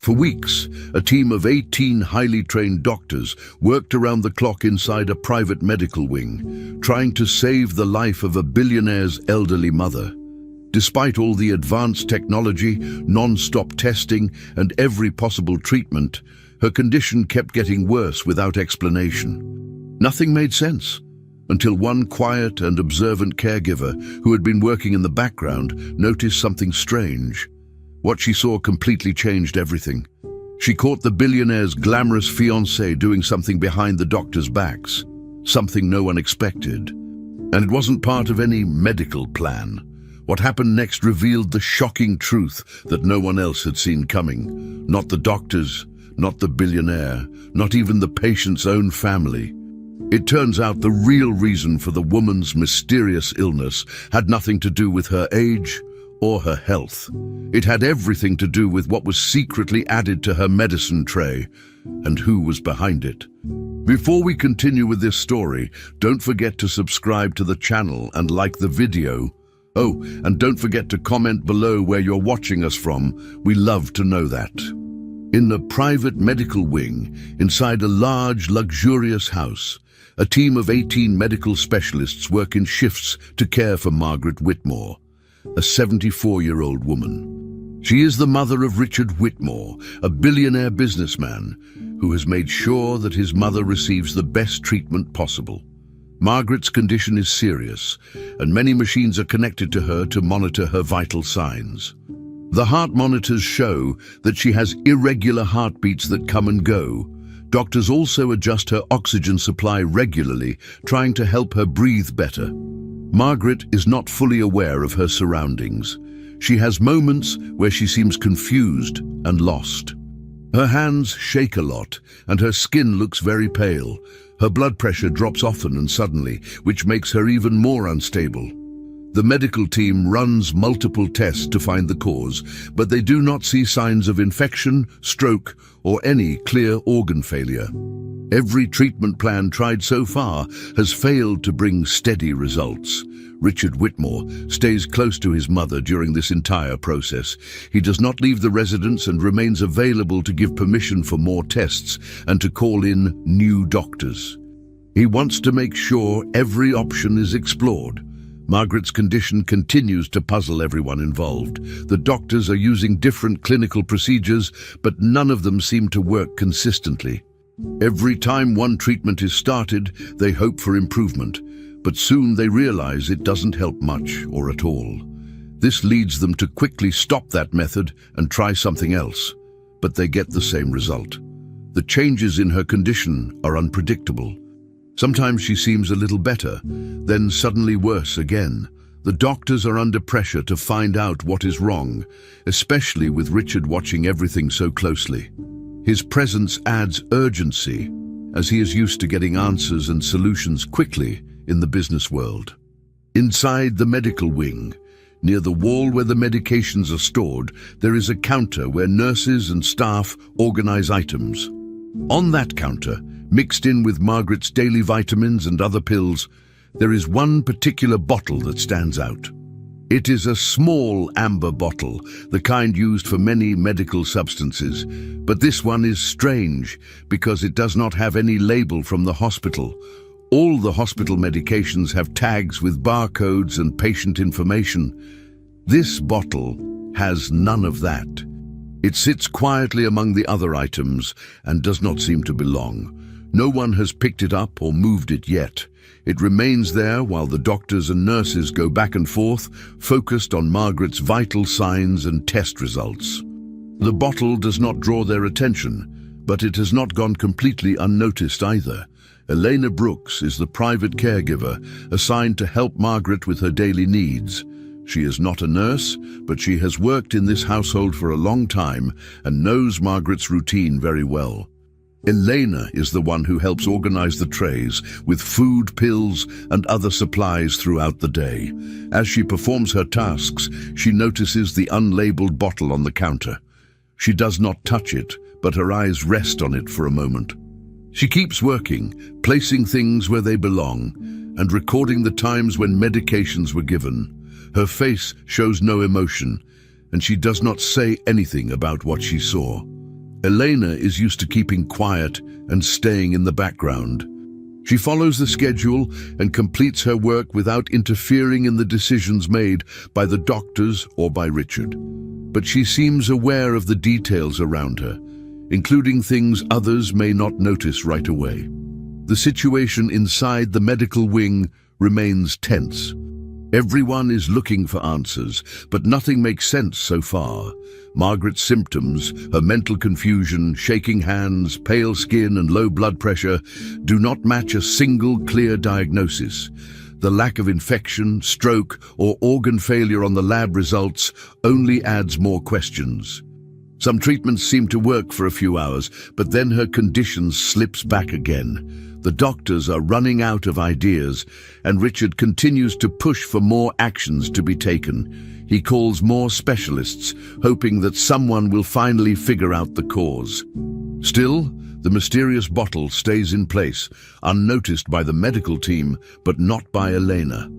For weeks, a team of 18 highly trained doctors worked around the clock inside a private medical wing, trying to save the life of a billionaire's elderly mother. Despite all the advanced technology, non-stop testing, and every possible treatment, her condition kept getting worse without explanation. Nothing made sense, until one quiet and observant caregiver who had been working in the background noticed something strange. What she saw completely changed everything. She caught the billionaire's glamorous fiancée doing something behind the doctors' backs, something no one expected. And it wasn't part of any medical plan. What happened next revealed the shocking truth that no one else had seen coming. Not the doctors, not the billionaire, not even the patient's own family. It turns out the real reason for the woman's mysterious illness had nothing to do with her age or her health. It had everything to do with what was secretly added to her medicine tray and who was behind it. Before we continue with this story, don't forget to subscribe to the channel and like the video. Oh, and don't forget to comment below where you're watching us from. We love to know that. In the private medical wing, inside a large, luxurious house, a team of 18 medical specialists work in shifts to care for Margaret Whitmore, a 74-year-old woman. She is the mother of Richard Whitmore, a billionaire businessman who has made sure that his mother receives the best treatment possible. Margaret's condition is serious, and many machines are connected to her to monitor her vital signs. The heart monitors show that she has irregular heartbeats that come and go. Doctors also adjust her oxygen supply regularly, trying to help her breathe better. Margaret is not fully aware of her surroundings. She has moments where she seems confused and lost. Her hands shake a lot, and her skin looks very pale. Her blood pressure drops often and suddenly, which makes her even more unstable. The medical team runs multiple tests to find the cause, but they do not see signs of infection, stroke, or any clear organ failure. Every treatment plan tried so far has failed to bring steady results. Richard Whitmore stays close to his mother during this entire process. He does not leave the residence and remains available to give permission for more tests and to call in new doctors. He wants to make sure every option is explored. Margaret's condition continues to puzzle everyone involved. The doctors are using different clinical procedures, but none of them seem to work consistently. Every time one treatment is started, they hope for improvement, but soon they realize it doesn't help much or at all. This leads them to quickly stop that method and try something else, but they get the same result. The changes in her condition are unpredictable. Sometimes she seems a little better, then suddenly worse again. The doctors are under pressure to find out what is wrong, especially with Richard watching everything so closely. His presence adds urgency, as he is used to getting answers and solutions quickly in the business world. Inside the medical wing, near the wall where the medications are stored, there is a counter where nurses and staff organize items. On that counter, mixed in with Margaret's daily vitamins and other pills, there is one particular bottle that stands out. It is a small amber bottle, the kind used for many medical substances, but this one is strange because it does not have any label from the hospital. All the hospital medications have tags with barcodes and patient information. This bottle has none of that. It sits quietly among the other items and does not seem to belong. No one has picked it up or moved it yet. It remains there while the doctors and nurses go back and forth, focused on Margaret's vital signs and test results. The bottle does not draw their attention, but it has not gone completely unnoticed either. Elena Brooks is the private caregiver assigned to help Margaret with her daily needs. She is not a nurse, but she has worked in this household for a long time and knows Margaret's routine very well. Elena is the one who helps organize the trays with food, pills, and other supplies throughout the day. As she performs her tasks, she notices the unlabeled bottle on the counter. She does not touch it, but her eyes rest on it for a moment. She keeps working, placing things where they belong, and recording the times when medications were given. Her face shows no emotion, and she does not say anything about what she saw. Elena is used to keeping quiet and staying in the background. She follows the schedule and completes her work without interfering in the decisions made by the doctors or by Richard. But she seems aware of the details around her, including things others may not notice right away. The situation inside the medical wing remains tense. Everyone is looking for answers, but nothing makes sense so far. Margaret's symptoms, her mental confusion, shaking hands, pale skin and low blood pressure do not match a single clear diagnosis. The lack of infection, stroke or organ failure on the lab results only adds more questions. Some treatments seem to work for a few hours, but then her condition slips back again. The doctors are running out of ideas, and Richard continues to push for more actions to be taken. He calls more specialists, hoping that someone will finally figure out the cause. Still, the mysterious bottle stays in place, unnoticed by the medical team, but not by Elena.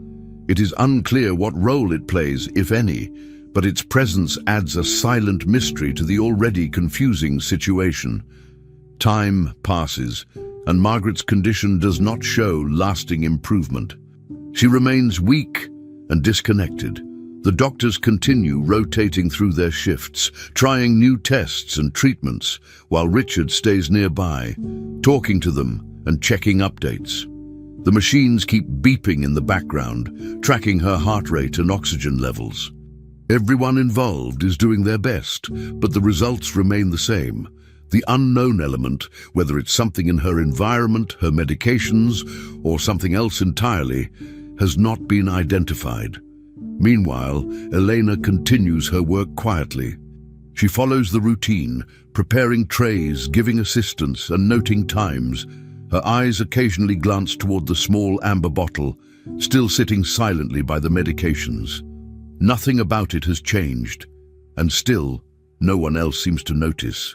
It is unclear what role it plays, if any, but its presence adds a silent mystery to the already confusing situation. Time passes, and Margaret's condition does not show lasting improvement. She remains weak and disconnected. The doctors continue rotating through their shifts, trying new tests and treatments, while Richard stays nearby, talking to them and checking updates. The machines keep beeping in the background, tracking her heart rate and oxygen levels. Everyone involved is doing their best, but the results remain the same. The unknown element, whether it's something in her environment, her medications, or something else entirely, has not been identified. Meanwhile, Elena continues her work quietly. She follows the routine, preparing trays, giving assistance, and noting times. Her eyes occasionally glance toward the small amber bottle, still sitting silently by the medications. Nothing about it has changed, and still, no one else seems to notice.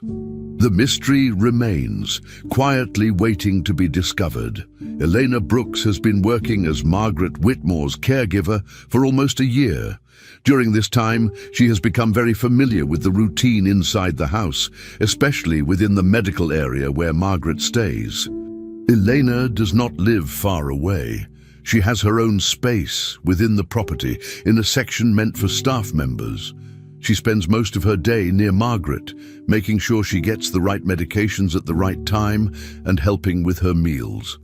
The mystery remains, quietly waiting to be discovered. Elena Brooks has been working as Margaret Whitmore's caregiver for almost a year. During this time, she has become very familiar with the routine inside the house, especially within the medical area where Margaret stays. Elena does not live far away. She has her own space within the property, in a section meant for staff members. She spends most of her day near Margaret, making sure she gets the right medications at the right time and helping with her meals.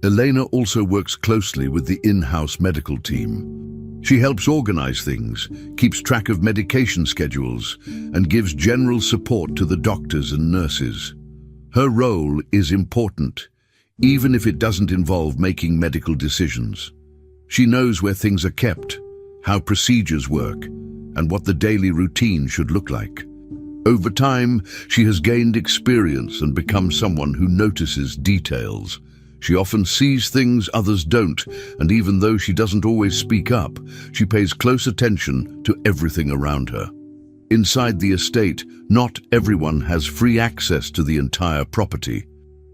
Elena also works closely with the in-house medical team. She helps organize things, keeps track of medication schedules, and gives general support to the doctors and nurses. Her role is important, even if it doesn't involve making medical decisions. She knows where things are kept, how procedures work, and what the daily routine should look like. Over time, she has gained experience and become someone who notices details. She often sees things others don't, and even though she doesn't always speak up, she pays close attention to everything around her. Inside the estate, not everyone has free access to the entire property.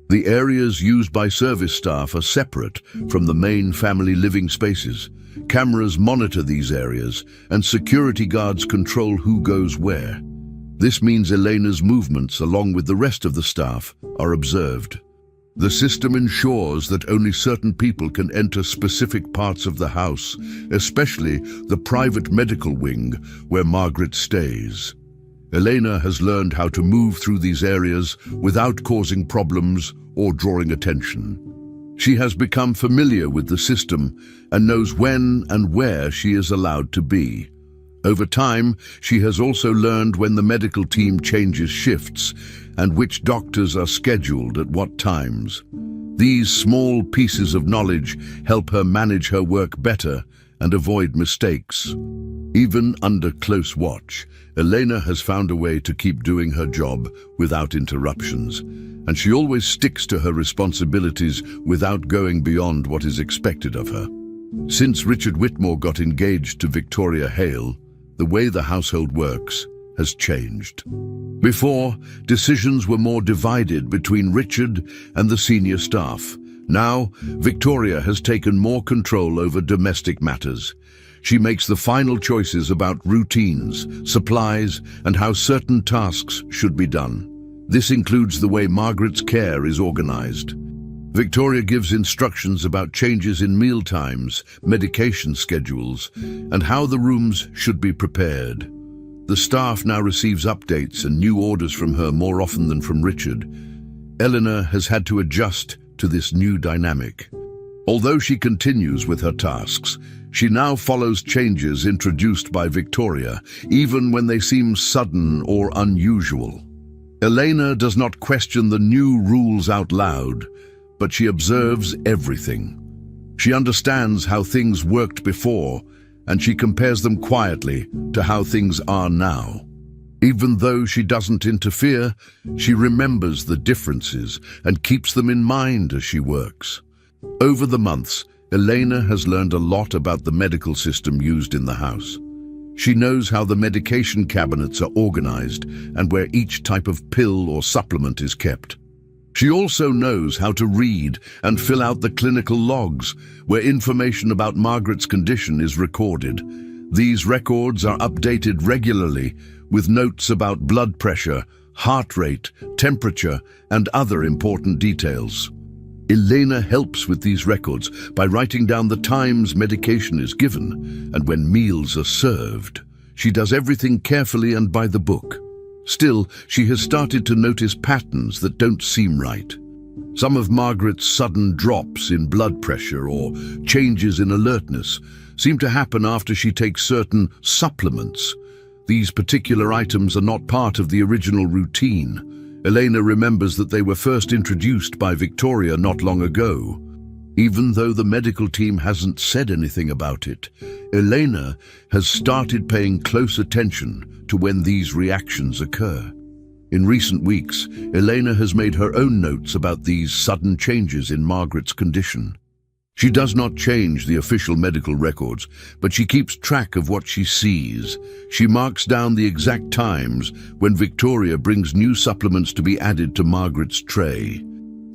The areas used by service staff are separate from the main family living spaces. Cameras monitor these areas, and security guards control who goes where. This means Elena's movements, along with the rest of the staff, are observed. The system ensures that only certain people can enter specific parts of the house, especially the private medical wing where Margaret stays. Elena has learned how to move through these areas without causing problems or drawing attention. She has become familiar with the system and knows when and where she is allowed to be. Over time, she has also learned when the medical team changes shifts and which doctors are scheduled at what times. These small pieces of knowledge help her manage her work better and avoid mistakes. Even under close watch, Elena has found a way to keep doing her job without interruptions, and she always sticks to her responsibilities without going beyond what is expected of her. Since Richard Whitmore got engaged to Victoria Hale, the way the household works has changed. Before, decisions were more divided between Richard and the senior staff. Now, Victoria has taken more control over domestic matters. She makes the final choices about routines, supplies, and how certain tasks should be done. This includes the way Margaret's care is organized. Victoria gives instructions about changes in meal times, medication schedules, and how the rooms should be prepared. The staff now receives updates and new orders from her more often than from Richard. Eleanor has had to adjust to this new dynamic. Although she continues with her tasks, she now follows changes introduced by Victoria, even when they seem sudden or unusual. Elena does not question the new rules out loud, but she observes everything. She understands how things worked before, and she compares them quietly to how things are now. Even though she doesn't interfere, she remembers the differences and keeps them in mind as she works. Over the months, Elena has learned a lot about the medical system used in the house. She knows how the medication cabinets are organized and where each type of pill or supplement is kept. She also knows how to read and fill out the clinical logs, where information about Margaret's condition is recorded. These records are updated regularly, with notes about blood pressure, heart rate, temperature, and other important details. Elena helps with these records by writing down the times medication is given and when meals are served. She does everything carefully and by the book. Still, she has started to notice patterns that don't seem right. Some of Margaret's sudden drops in blood pressure or changes in alertness seem to happen after she takes certain supplements. These particular items are not part of the original routine. Elena remembers that they were first introduced by Victoria not long ago. Even though the medical team hasn't said anything about it, Elena has started paying close attention to when these reactions occur. In recent weeks, Elena has made her own notes about these sudden changes in Margaret's condition. She does not change the official medical records, but she keeps track of what she sees. She marks down the exact times when Victoria brings new supplements to be added to Margaret's tray.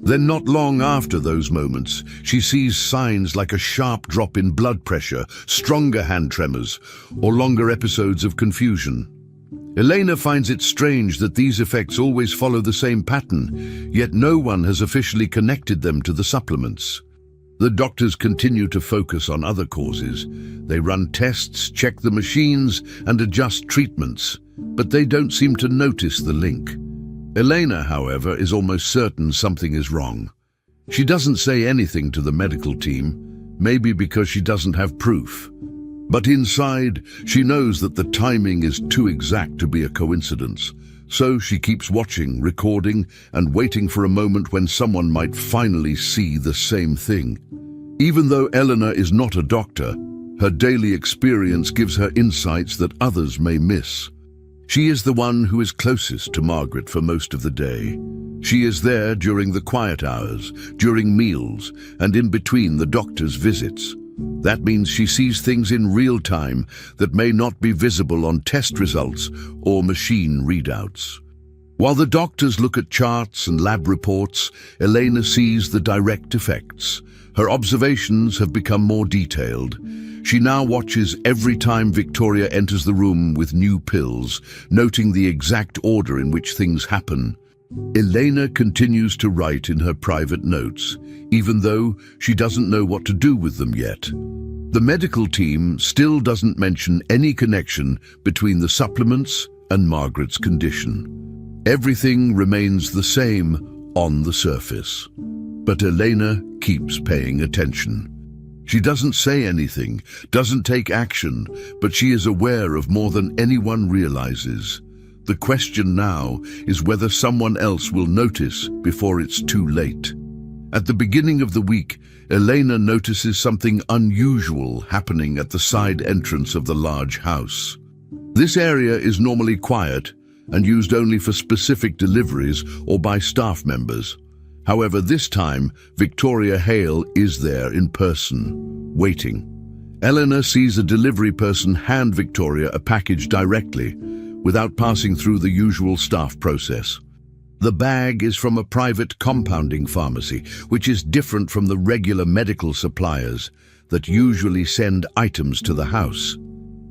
Then not long after those moments, she sees signs like a sharp drop in blood pressure, stronger hand tremors, or longer episodes of confusion. Elena finds it strange that these effects always follow the same pattern, yet no one has officially connected them to the supplements. The doctors continue to focus on other causes. They run tests, check the machines, and adjust treatments, but they don't seem to notice the link. Elena, however, is almost certain something is wrong. She doesn't say anything to the medical team, maybe because she doesn't have proof. But inside, she knows that the timing is too exact to be a coincidence. So she keeps watching, recording, and waiting for a moment when someone might finally see the same thing. Even though Eleanor is not a doctor, her daily experience gives her insights that others may miss. She is the one who is closest to Margaret for most of the day. She is there during the quiet hours, during meals, and in between the doctor's visits. That means she sees things in real time that may not be visible on test results or machine readouts. While the doctors look at charts and lab reports, Elena sees the direct effects. Her observations have become more detailed. She now watches every time Victoria enters the room with new pills, noting the exact order in which things happen. Elena continues to write in her private notes, even though she doesn't know what to do with them yet. The medical team still doesn't mention any connection between the supplements and Margaret's condition. Everything remains the same on the surface. But Elena keeps paying attention. She doesn't say anything, doesn't take action, but she is aware of more than anyone realizes. The question now is whether someone else will notice before it's too late. At the beginning of the week, Elena notices something unusual happening at the side entrance of the large house. This area is normally quiet and used only for specific deliveries or by staff members. However, this time, Victoria Hale is there in person, waiting. Eleanor sees a delivery person hand Victoria a package directly, without passing through the usual staff process. The bag is from a private compounding pharmacy, which is different from the regular medical suppliers that usually send items to the house.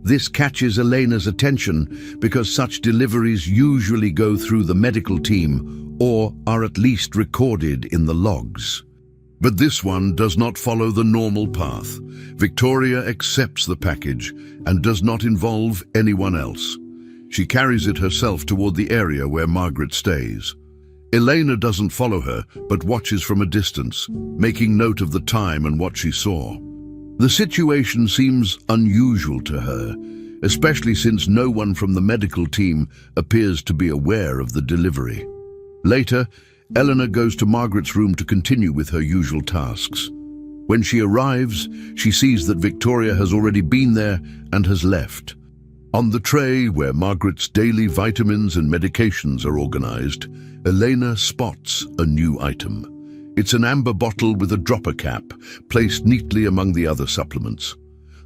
This catches Elena's attention because such deliveries usually go through the medical team or are at least recorded in the logs. But this one does not follow the normal path. Victoria accepts the package and does not involve anyone else. She carries it herself toward the area where Margaret stays. Elena doesn't follow her, but watches from a distance, making note of the time and what she saw. The situation seems unusual to her, especially since no one from the medical team appears to be aware of the delivery. Later, Eleanor goes to Margaret's room to continue with her usual tasks. When she arrives, she sees that Victoria has already been there and has left. On the tray where Margaret's daily vitamins and medications are organized, Elena spots a new item. It's an amber bottle with a dropper cap, placed neatly among the other supplements.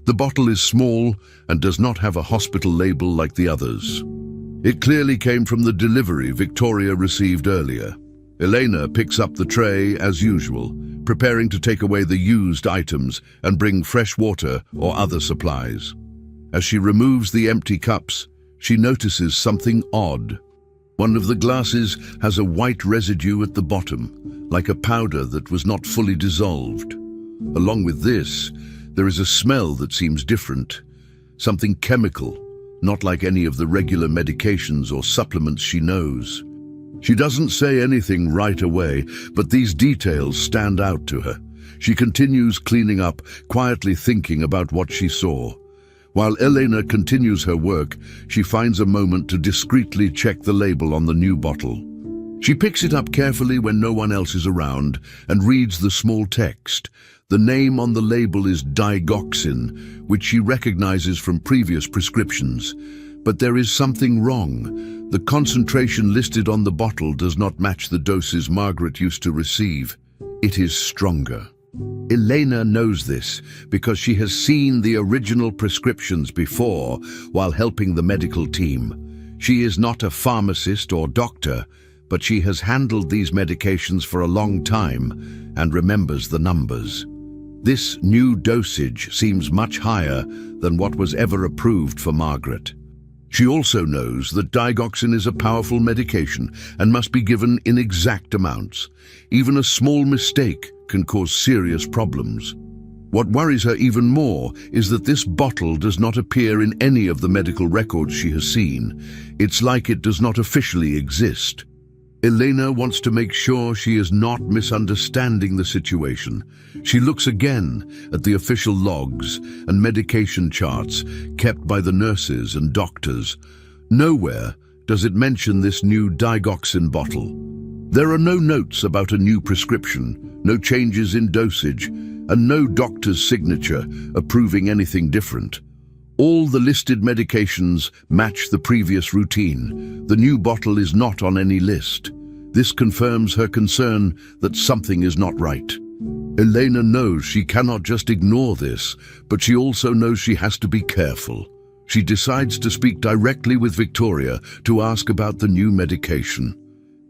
The bottle is small and does not have a hospital label like the others. It clearly came from the delivery Victoria received earlier. Elena picks up the tray as usual, preparing to take away the used items and bring fresh water or other supplies. As she removes the empty cups, she notices something odd. One of the glasses has a white residue at the bottom, like a powder that was not fully dissolved. Along with this, there is a smell that seems different, something chemical, not like any of the regular medications or supplements she knows. She doesn't say anything right away, but these details stand out to her. She continues cleaning up, quietly thinking about what she saw. While Elena continues her work, she finds a moment to discreetly check the label on the new bottle. She picks it up carefully when no one else is around and reads the small text. The name on the label is digoxin, which she recognizes from previous prescriptions. But there is something wrong. The concentration listed on the bottle does not match the doses Margaret used to receive. It is stronger. Elena knows this because she has seen the original prescriptions before while helping the medical team. She is not a pharmacist or doctor, but she has handled these medications for a long time and remembers the numbers. This new dosage seems much higher than what was ever approved for Margaret. She also knows that digoxin is a powerful medication and must be given in exact amounts. Even a small mistake can cause serious problems. What worries her even more is that this bottle does not appear in any of the medical records she has seen. It's like it does not officially exist. Elena wants to make sure she is not misunderstanding the situation. She looks again at the official logs and medication charts kept by the nurses and doctors. Nowhere does it mention this new digoxin bottle. There are no notes about a new prescription, no changes in dosage, and no doctor's signature approving anything different. All the listed medications match the previous routine. The new bottle is not on any list. This confirms her concern that something is not right. Elena knows she cannot just ignore this, but she also knows she has to be careful. She decides to speak directly with Victoria to ask about the new medication.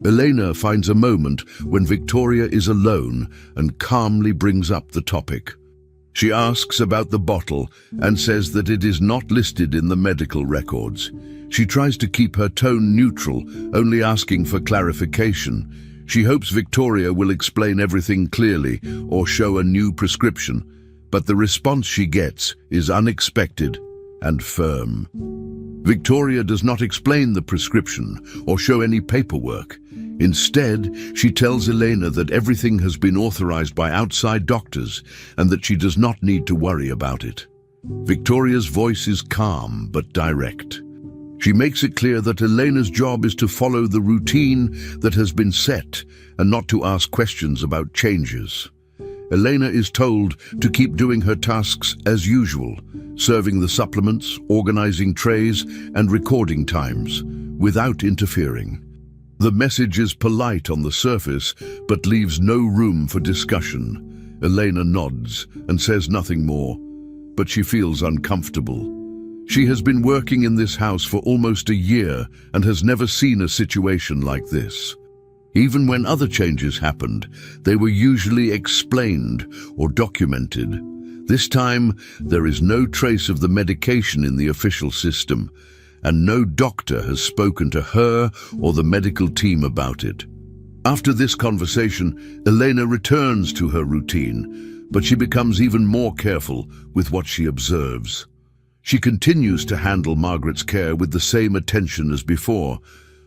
Elena finds a moment when Victoria is alone and calmly brings up the topic. She asks about the bottle and says that it is not listed in the medical records. She tries to keep her tone neutral, only asking for clarification. She hopes Victoria will explain everything clearly or show a new prescription, but the response she gets is unexpected and firm. Victoria does not explain the prescription or show any paperwork. Instead, she tells Elena that everything has been authorized by outside doctors and that she does not need to worry about it. Victoria's voice is calm but direct. She makes it clear that Elena's job is to follow the routine that has been set and not to ask questions about changes. Elena is told to keep doing her tasks as usual, serving the supplements, organizing trays, and recording times, without interfering. The message is polite on the surface, but leaves no room for discussion. Elena nods and says nothing more, but she feels uncomfortable. She has been working in this house for almost a year and has never seen a situation like this. Even when other changes happened, they were usually explained or documented. This time, there is no trace of the medication in the official system, and no doctor has spoken to her or the medical team about it. After this conversation, Elena returns to her routine, but she becomes even more careful with what she observes. She continues to handle Margaret's care with the same attention as before,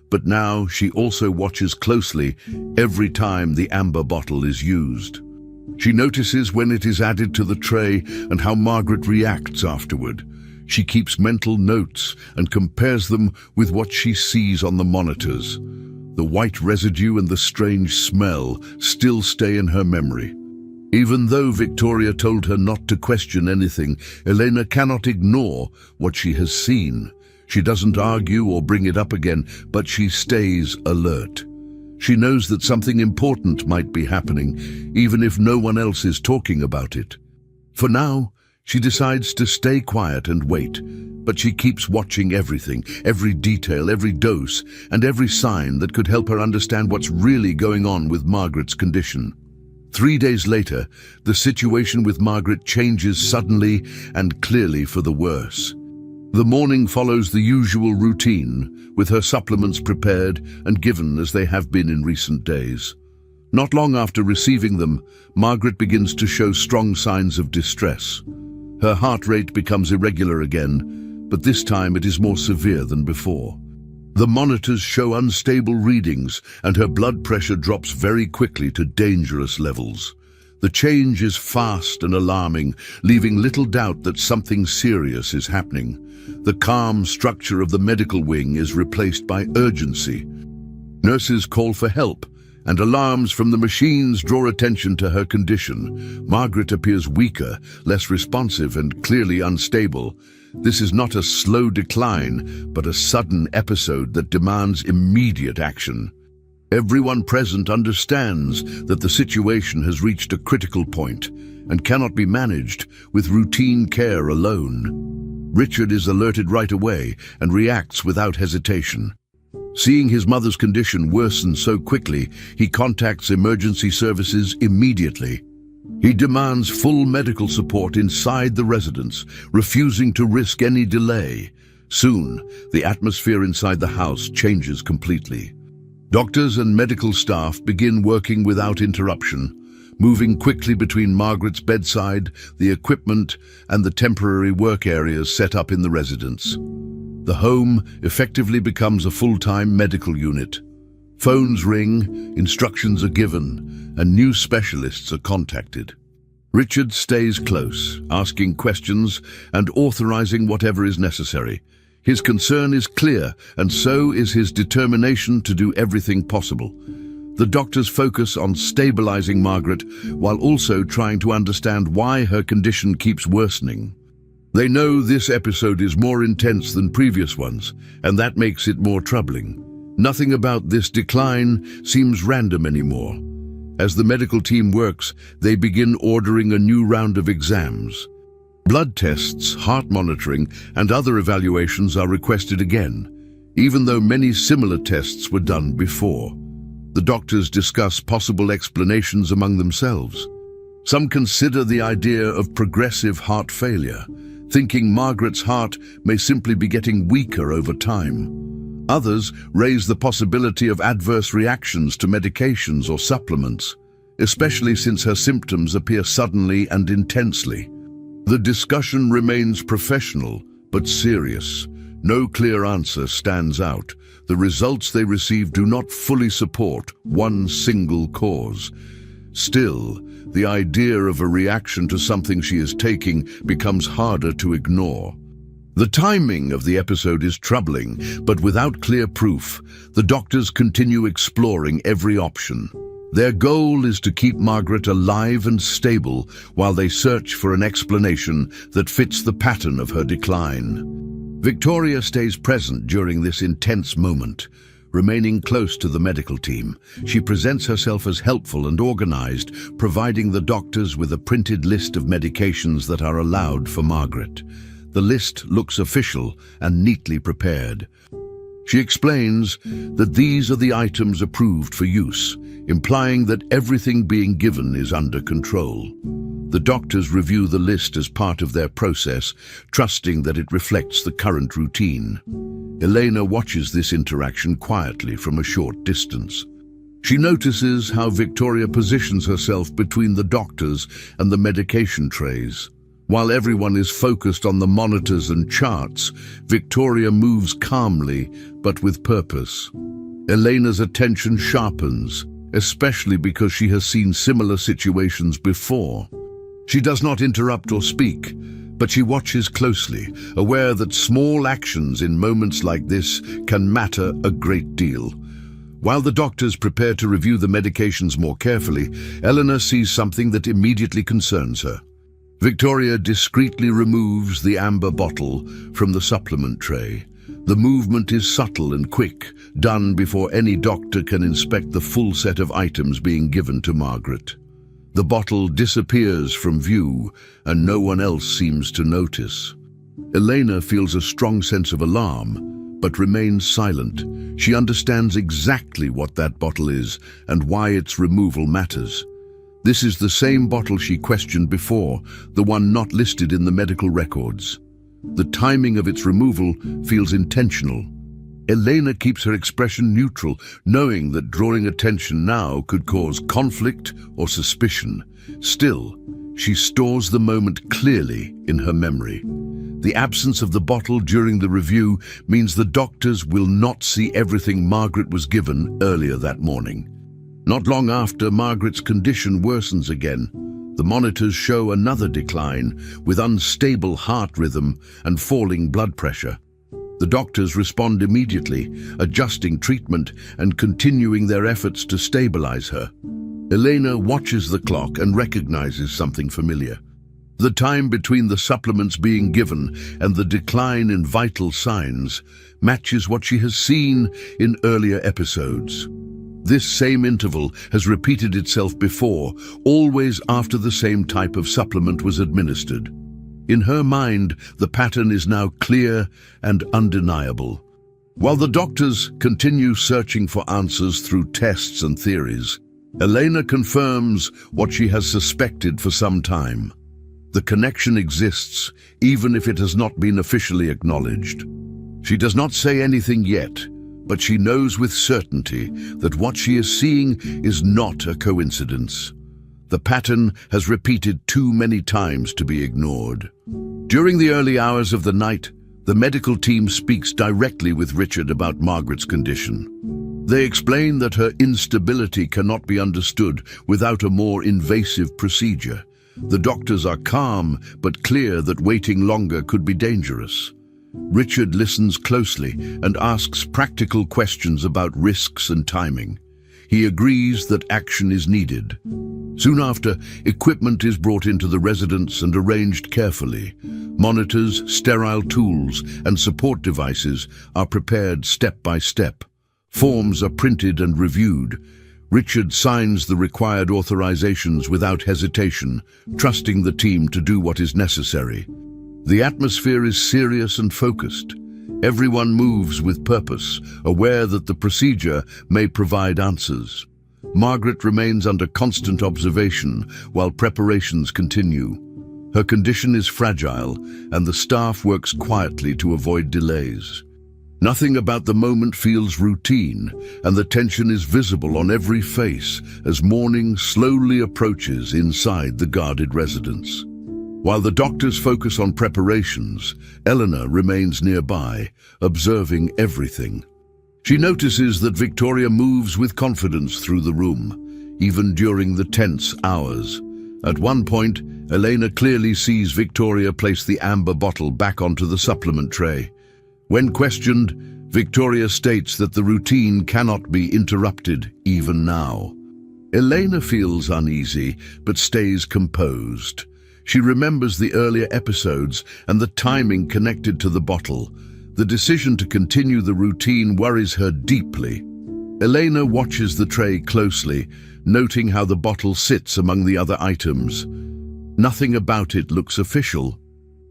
but now she also watches closely every time the amber bottle is used. She notices when it is added to the tray and how Margaret reacts afterward. She keeps mental notes and compares them with what she sees on the monitors. The white residue and the strange smell still stay in her memory. Even though Victoria told her not to question anything, Elena cannot ignore what she has seen. She doesn't argue or bring it up again, but she stays alert. She knows that something important might be happening, even if no one else is talking about it. For now, she decides to stay quiet and wait, but she keeps watching everything, every detail, every dose, and every sign that could help her understand what's really going on with Margaret's condition. 3 days later, the situation with Margaret changes suddenly and clearly for the worse. The morning follows the usual routine, with her supplements prepared and given as they have been in recent days. Not long after receiving them, Margaret begins to show strong signs of distress. Her heart rate becomes irregular again, but this time it is more severe than before. The monitors show unstable readings, and her blood pressure drops very quickly to dangerous levels. The change is fast and alarming, leaving little doubt that something serious is happening. The calm structure of the medical wing is replaced by urgency. Nurses call for help, and alarms from the machines draw attention to her condition. Margaret appears weaker, less responsive, and clearly unstable. This is not a slow decline, but a sudden episode that demands immediate action. Everyone present understands that the situation has reached a critical point and cannot be managed with routine care alone. Richard is alerted right away and reacts without hesitation. Seeing his mother's condition worsen so quickly, he contacts emergency services immediately. He demands full medical support inside the residence, refusing to risk any delay. Soon, the atmosphere inside the house changes completely. Doctors and medical staff begin working without interruption, moving quickly between Margaret's bedside, the equipment, and the temporary work areas set up in the residence. The home effectively becomes a full-time medical unit. Phones ring, instructions are given, and new specialists are contacted. Richard stays close, asking questions and authorizing whatever is necessary. His concern is clear, and so is his determination to do everything possible. The doctors focus on stabilizing Margaret while also trying to understand why her condition keeps worsening. They know this episode is more intense than previous ones, and that makes it more troubling. Nothing about this decline seems random anymore. As the medical team works, they begin ordering a new round of exams. Blood tests, heart monitoring, and other evaluations are requested again, even though many similar tests were done before. The doctors discuss possible explanations among themselves. Some consider the idea of progressive heart failure, thinking Margaret's heart may simply be getting weaker over time. Others raise the possibility of adverse reactions to medications or supplements, especially since her symptoms appear suddenly and intensely. The discussion remains professional but serious. No clear answer stands out. The results they receive do not fully support one single cause. Still, the idea of a reaction to something she is taking becomes harder to ignore. The timing of the episode is troubling, but without clear proof, the doctors continue exploring every option. Their goal is to keep Margaret alive and stable while they search for an explanation that fits the pattern of her decline. Victoria stays present during this intense moment. Remaining close to the medical team, she presents herself as helpful and organized, providing the doctors with a printed list of medications that are allowed for Margaret. The list looks official and neatly prepared. She explains that these are the items approved for use, implying that everything being given is under control. The doctors review the list as part of their process, trusting that it reflects the current routine. Elena watches this interaction quietly from a short distance. She notices how Victoria positions herself between the doctors and the medication trays. While everyone is focused on the monitors and charts, Victoria moves calmly but with purpose. Elena's attention sharpens, especially because she has seen similar situations before. She does not interrupt or speak, but she watches closely, aware that small actions in moments like this can matter a great deal. While the doctors prepare to review the medications more carefully, Elena sees something that immediately concerns her. Victoria discreetly removes the amber bottle from the supplement tray. The movement is subtle and quick, done before any doctor can inspect the full set of items being given to Margaret. The bottle disappears from view, and no one else seems to notice. Elena feels a strong sense of alarm, but remains silent. She understands exactly what that bottle is and why its removal matters. This is the same bottle she questioned before, the one not listed in the medical records. The timing of its removal feels intentional. Elena keeps her expression neutral, knowing that drawing attention now could cause conflict or suspicion. Still, she stores the moment clearly in her memory. The absence of the bottle during the review means the doctors will not see everything Margaret was given earlier that morning. Not long after, Margaret's condition worsens again. The monitors show another decline, with unstable heart rhythm and falling blood pressure. The doctors respond immediately, adjusting treatment and continuing their efforts to stabilize her. Elena watches the clock and recognizes something familiar. The time between the supplements being given and the decline in vital signs matches what she has seen in earlier episodes. This same interval has repeated itself before, always after the same type of supplement was administered. In her mind, the pattern is now clear and undeniable. While the doctors continue searching for answers through tests and theories, Elena confirms what she has suspected for some time. The connection exists, even if it has not been officially acknowledged. She does not say anything yet, but she knows with certainty that what she is seeing is not a coincidence. The pattern has repeated too many times to be ignored. During the early hours of the night, the medical team speaks directly with Richard about Margaret's condition. They explain that her instability cannot be understood without a more invasive procedure. The doctors are calm, but clear that waiting longer could be dangerous. Richard listens closely and asks practical questions about risks and timing. He agrees that action is needed. Soon after, equipment is brought into the residence and arranged carefully. Monitors, sterile tools, and support devices are prepared step by step. Forms are printed and reviewed. Richard signs the required authorizations without hesitation, trusting the team to do what is necessary. The atmosphere is serious and focused. Everyone moves with purpose, aware that the procedure may provide answers. Margaret remains under constant observation while preparations continue. Her condition is fragile, and the staff works quietly to avoid delays. Nothing about the moment feels routine, and the tension is visible on every face as morning slowly approaches inside the guarded residence. While the doctors focus on preparations, Eleanor remains nearby, observing everything. She notices that Victoria moves with confidence through the room, even during the tense hours. At one point, Elena clearly sees Victoria place the amber bottle back onto the supplement tray. When questioned, Victoria states that the routine cannot be interrupted even now. Elena feels uneasy, but stays composed. She remembers the earlier episodes and the timing connected to the bottle. The decision to continue the routine worries her deeply. Elena watches the tray closely, noting how the bottle sits among the other items. Nothing about it looks official.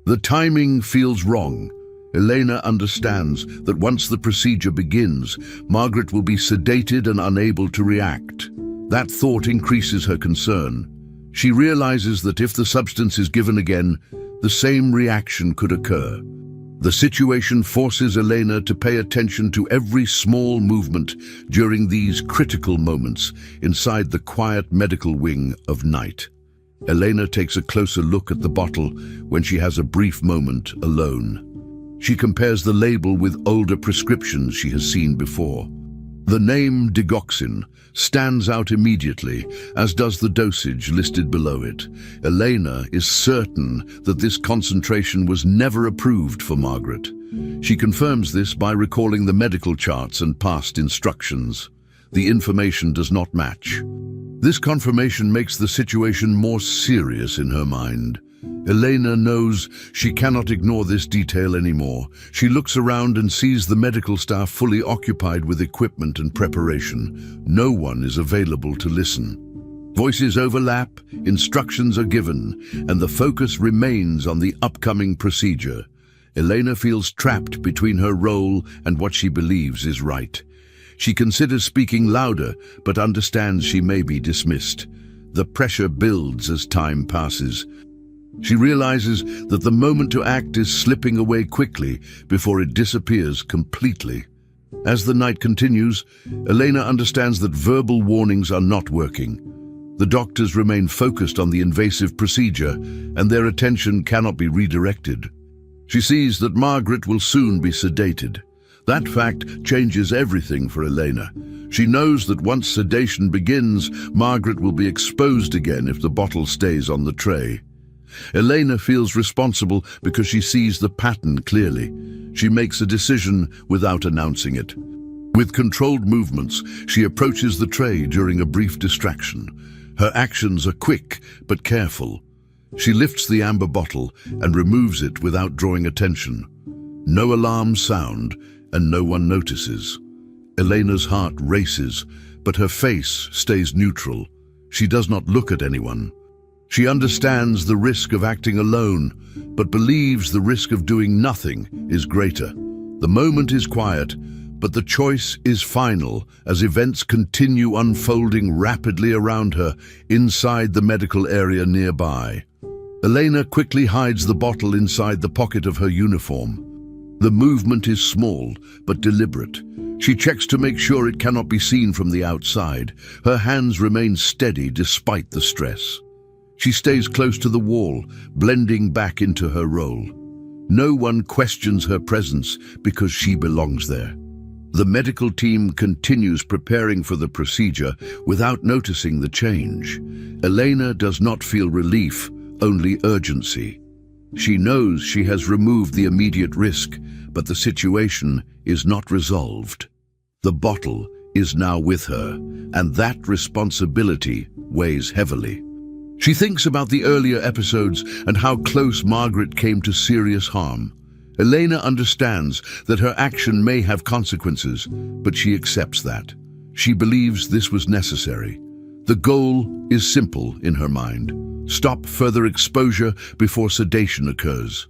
The timing feels wrong. Elena understands that once the procedure begins, Margaret will be sedated and unable to react. That thought increases her concern. She realizes that if the substance is given again, the same reaction could occur. The situation forces Elena to pay attention to every small movement during these critical moments inside the quiet medical wing of night. Elena takes a closer look at the bottle when she has a brief moment alone. She compares the label with older prescriptions she has seen before. The name digoxin stands out immediately, as does the dosage listed below it. Elena is certain that this concentration was never approved for Margaret. She confirms this by recalling the medical charts and past instructions. The information does not match. This confirmation makes the situation more serious in her mind. Elena knows she cannot ignore this detail anymore. She looks around and sees the medical staff fully occupied with equipment and preparation. No one is available to listen. Voices overlap, instructions are given, and the focus remains on the upcoming procedure. Elena feels trapped between her role and what she believes is right. She considers speaking louder, but understands she may be dismissed. The pressure builds as time passes. She realizes that the moment to act is slipping away quickly before it disappears completely. As the night continues, Elena understands that verbal warnings are not working. The doctors remain focused on the invasive procedure, and their attention cannot be redirected. She sees that Margaret will soon be sedated. That fact changes everything for Elena. She knows that once sedation begins, Margaret will be exposed again if the bottle stays on the tray. Elena feels responsible because she sees the pattern clearly. She makes a decision without announcing it. With controlled movements, she approaches the tray during a brief distraction. Her actions are quick but careful. She lifts the amber bottle and removes it without drawing attention. No alarms sound, and no one notices. Elena's heart races, but her face stays neutral. She does not look at anyone. She understands the risk of acting alone, but believes the risk of doing nothing is greater. The moment is quiet, but the choice is final as events continue unfolding rapidly around her inside the medical area nearby. Elena quickly hides the bottle inside the pocket of her uniform. The movement is small but deliberate. She checks to make sure it cannot be seen from the outside. Her hands remain steady despite the stress. She stays close to the wall, blending back into her role. No one questions her presence because she belongs there. The medical team continues preparing for the procedure without noticing the change. Elena does not feel relief, only urgency. She knows she has removed the immediate risk, but the situation is not resolved. The bottle is now with her, and that responsibility weighs heavily. She thinks about the earlier episodes and how close Margaret came to serious harm. Elena understands that her action may have consequences, but she accepts that. She believes this was necessary. The goal is simple in her mind: stop further exposure before sedation occurs.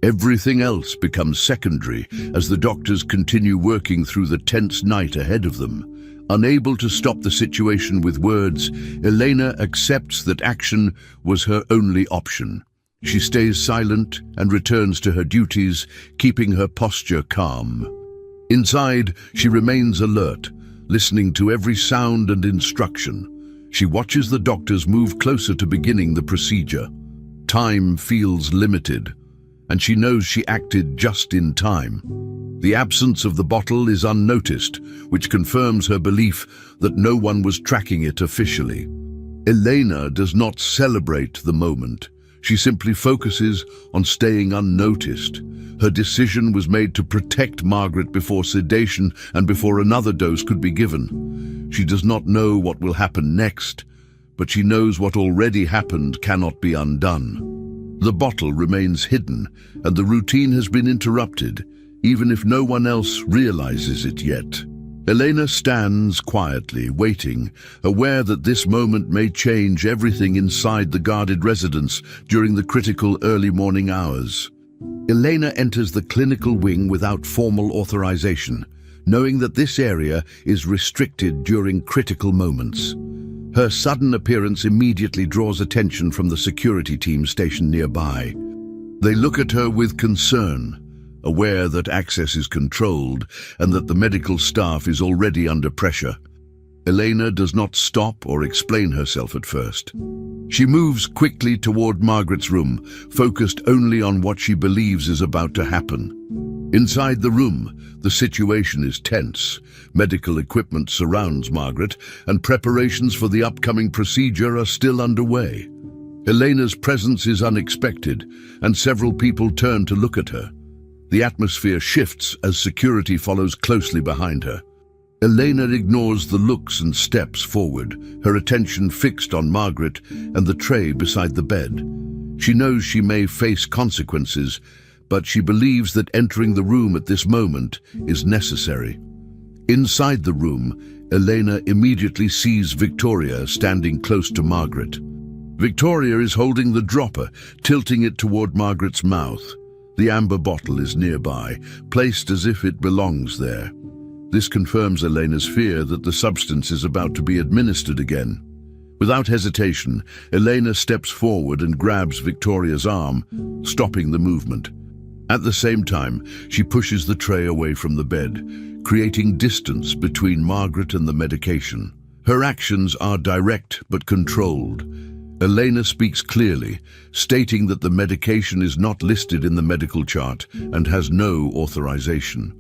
Everything else becomes secondary as the doctors continue working through the tense night ahead of them. Unable to stop the situation with words, Elena accepts that action was her only option. She stays silent and returns to her duties, keeping her posture calm. Inside, she remains alert, listening to every sound and instruction. She watches the doctors move closer to beginning the procedure. Time feels limited, and she knows she acted just in time. The absence of the bottle is unnoticed, which confirms her belief that no one was tracking it officially. Elena does not celebrate the moment. She simply focuses on staying unnoticed. Her decision was made to protect Margaret before sedation and before another dose could be given. She does not know what will happen next, but she knows what already happened cannot be undone. The bottle remains hidden, and the routine has been interrupted, even if no one else realizes it yet. Elena stands quietly, waiting, aware that this moment may change everything inside the guarded residence during the critical early morning hours. Elena enters the clinical wing without formal authorization, knowing that this area is restricted during critical moments. Her sudden appearance immediately draws attention from the security team stationed nearby. They look at her with concern, aware that access is controlled and that the medical staff is already under pressure. Elena does not stop or explain herself at first. She moves quickly toward Margaret's room, focused only on what she believes is about to happen. Inside the room, the situation is tense. Medical equipment surrounds Margaret, and preparations for the upcoming procedure are still underway. Elena's presence is unexpected, and several people turn to look at her. The atmosphere shifts as security follows closely behind her. Elena ignores the looks and steps forward, her attention fixed on Margaret and the tray beside the bed. She knows she may face consequences, but she believes that entering the room at this moment is necessary. Inside the room, Elena immediately sees Victoria standing close to Margaret. Victoria is holding the dropper, tilting it toward Margaret's mouth. The amber bottle is nearby, placed as if it belongs there. This confirms Elena's fear that the substance is about to be administered again. Without hesitation, Elena steps forward and grabs Victoria's arm, stopping the movement. At the same time, she pushes the tray away from the bed, creating distance between Margaret and the medication. Her actions are direct but controlled. Elena speaks clearly, stating that the medication is not listed in the medical chart and has no authorization.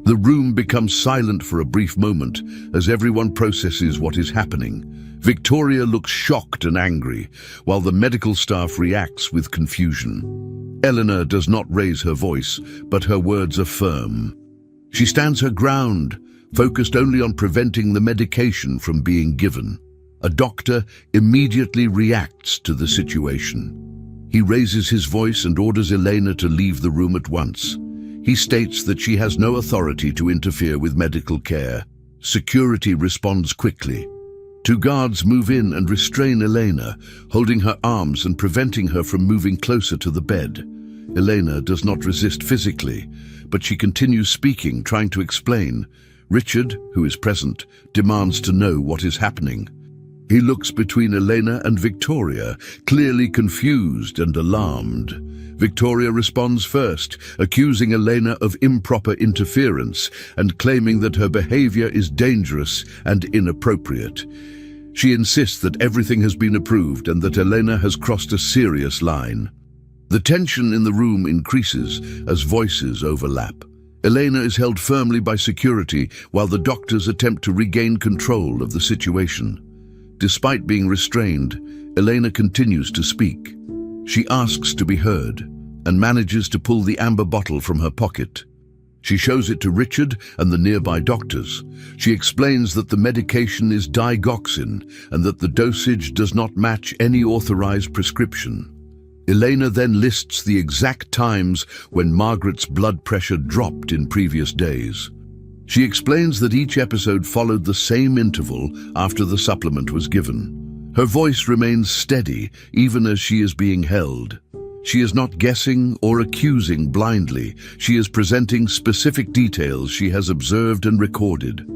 The room becomes silent for a brief moment as everyone processes what is happening. Victoria looks shocked and angry, while the medical staff reacts with confusion. Eleanor does not raise her voice, but her words are firm. She stands her ground, focused only on preventing the medication from being given. A doctor immediately reacts to the situation. He raises his voice and orders Elena to leave the room at once. He states that she has no authority to interfere with medical care. Security responds quickly. Two guards move in and restrain Elena, holding her arms and preventing her from moving closer to the bed. Elena does not resist physically, but she continues speaking, trying to explain. Richard, who is present, demands to know what is happening. He looks between Elena and Victoria, clearly confused and alarmed. Victoria responds first, accusing Elena of improper interference and claiming that her behavior is dangerous and inappropriate. She insists that everything has been approved and that Elena has crossed a serious line. The tension in the room increases as voices overlap. Elena is held firmly by security while the doctors attempt to regain control of the situation. Despite being restrained, Elena continues to speak. She asks to be heard and manages to pull the amber bottle from her pocket. She shows it to Richard and the nearby doctors. She explains that the medication is digoxin and that the dosage does not match any authorized prescription. Elena then lists the exact times when Margaret's blood pressure dropped in previous days. She explains that each episode followed the same interval after the supplement was given. Her voice remains steady even as she is being held. She is not guessing or accusing blindly. She is presenting specific details she has observed and recorded.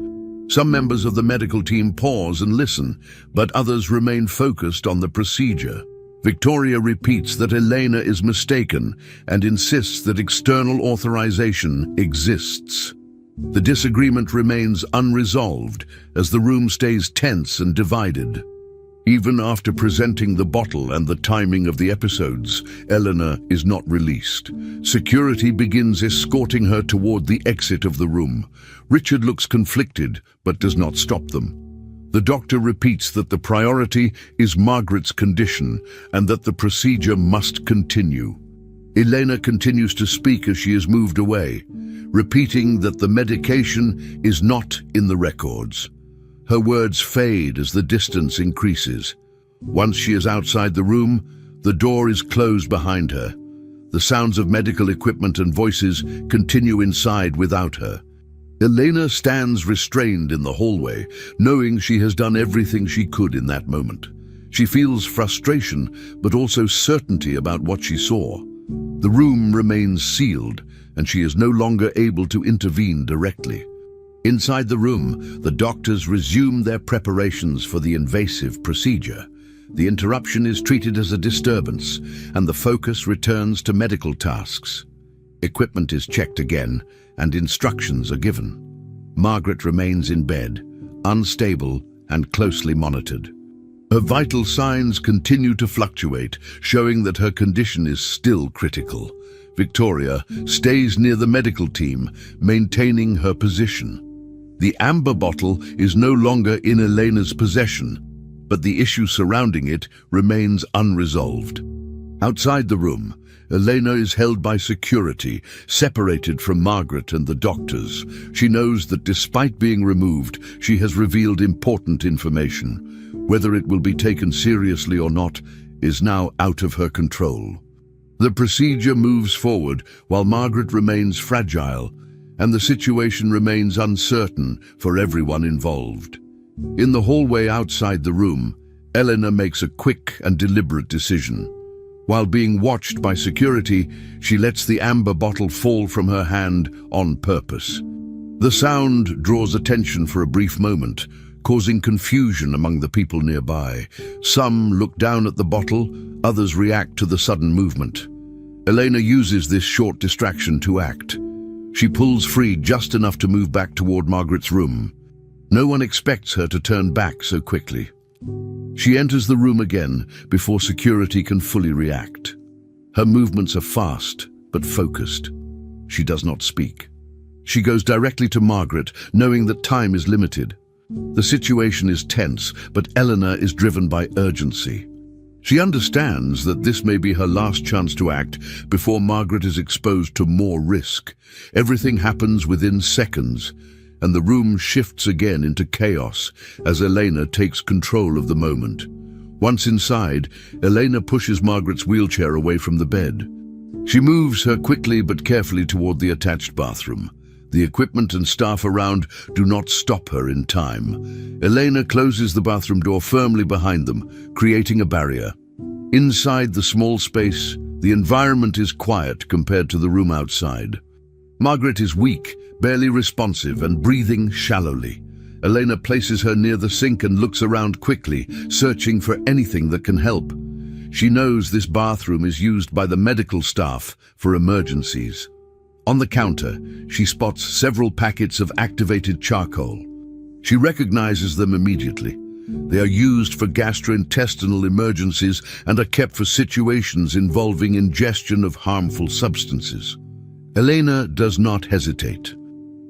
Some members of the medical team pause and listen, but others remain focused on the procedure. Victoria repeats that Elena is mistaken and insists that external authorization exists. The disagreement remains unresolved as the room stays tense and divided. Even after presenting the bottle and the timing of the episodes, Eleanor is not released. Security begins escorting her toward the exit of the room. Richard looks conflicted, but does not stop them. The doctor repeats that the priority is Margaret's condition and that the procedure must continue. Elena continues to speak as she is moved away, repeating that the medication is not in the records. Her words fade as the distance increases. Once she is outside the room, the door is closed behind her. The sounds of medical equipment and voices continue inside without her. Elena stands restrained in the hallway, knowing she has done everything she could in that moment. She feels frustration, but also certainty about what she saw. The room remains sealed, and she is no longer able to intervene directly. Inside the room, the doctors resume their preparations for the invasive procedure. The interruption is treated as a disturbance, and the focus returns to medical tasks. Equipment is checked again, and instructions are given. Margaret remains in bed, unstable and closely monitored. Her vital signs continue to fluctuate, showing that her condition is still critical. Victoria stays near the medical team, maintaining her position. The amber bottle is no longer in Elena's possession, but the issue surrounding it remains unresolved. Outside the room, Elena is held by security, separated from Margaret and the doctors. She knows that despite being removed, she has revealed important information. Whether it will be taken seriously or not is now out of her control. The procedure moves forward while Margaret remains fragile, and the situation remains uncertain for everyone involved. In the hallway outside the room, Elena makes a quick and deliberate decision. While being watched by security, she lets the amber bottle fall from her hand on purpose. The sound draws attention for a brief moment, causing confusion among the people nearby. Some look down at the bottle, others react to the sudden movement. Elena uses this short distraction to act. She pulls free just enough to move back toward Margaret's room. No one expects her to turn back so quickly. She enters the room again before security can fully react. Her movements are fast but focused. She does not speak. She goes directly to Margaret, knowing that time is limited. The situation is tense, but Elena is driven by urgency. She understands that this may be her last chance to act before Margaret is exposed to more risk. Everything happens within seconds, and the room shifts again into chaos as Elena takes control of the moment. Once inside, Elena pushes Margaret's wheelchair away from the bed. She moves her quickly but carefully toward the attached bathroom. The equipment and staff around do not stop her in time. Elena closes the bathroom door firmly behind them, creating a barrier. Inside the small space, the environment is quiet compared to the room outside. Margaret is weak, barely responsive, and breathing shallowly. Elena places her near the sink and looks around quickly, searching for anything that can help. She knows this bathroom is used by the medical staff for emergencies. On the counter, she spots several packets of activated charcoal. She recognizes them immediately. They are used for gastrointestinal emergencies and are kept for situations involving ingestion of harmful substances. Elena does not hesitate.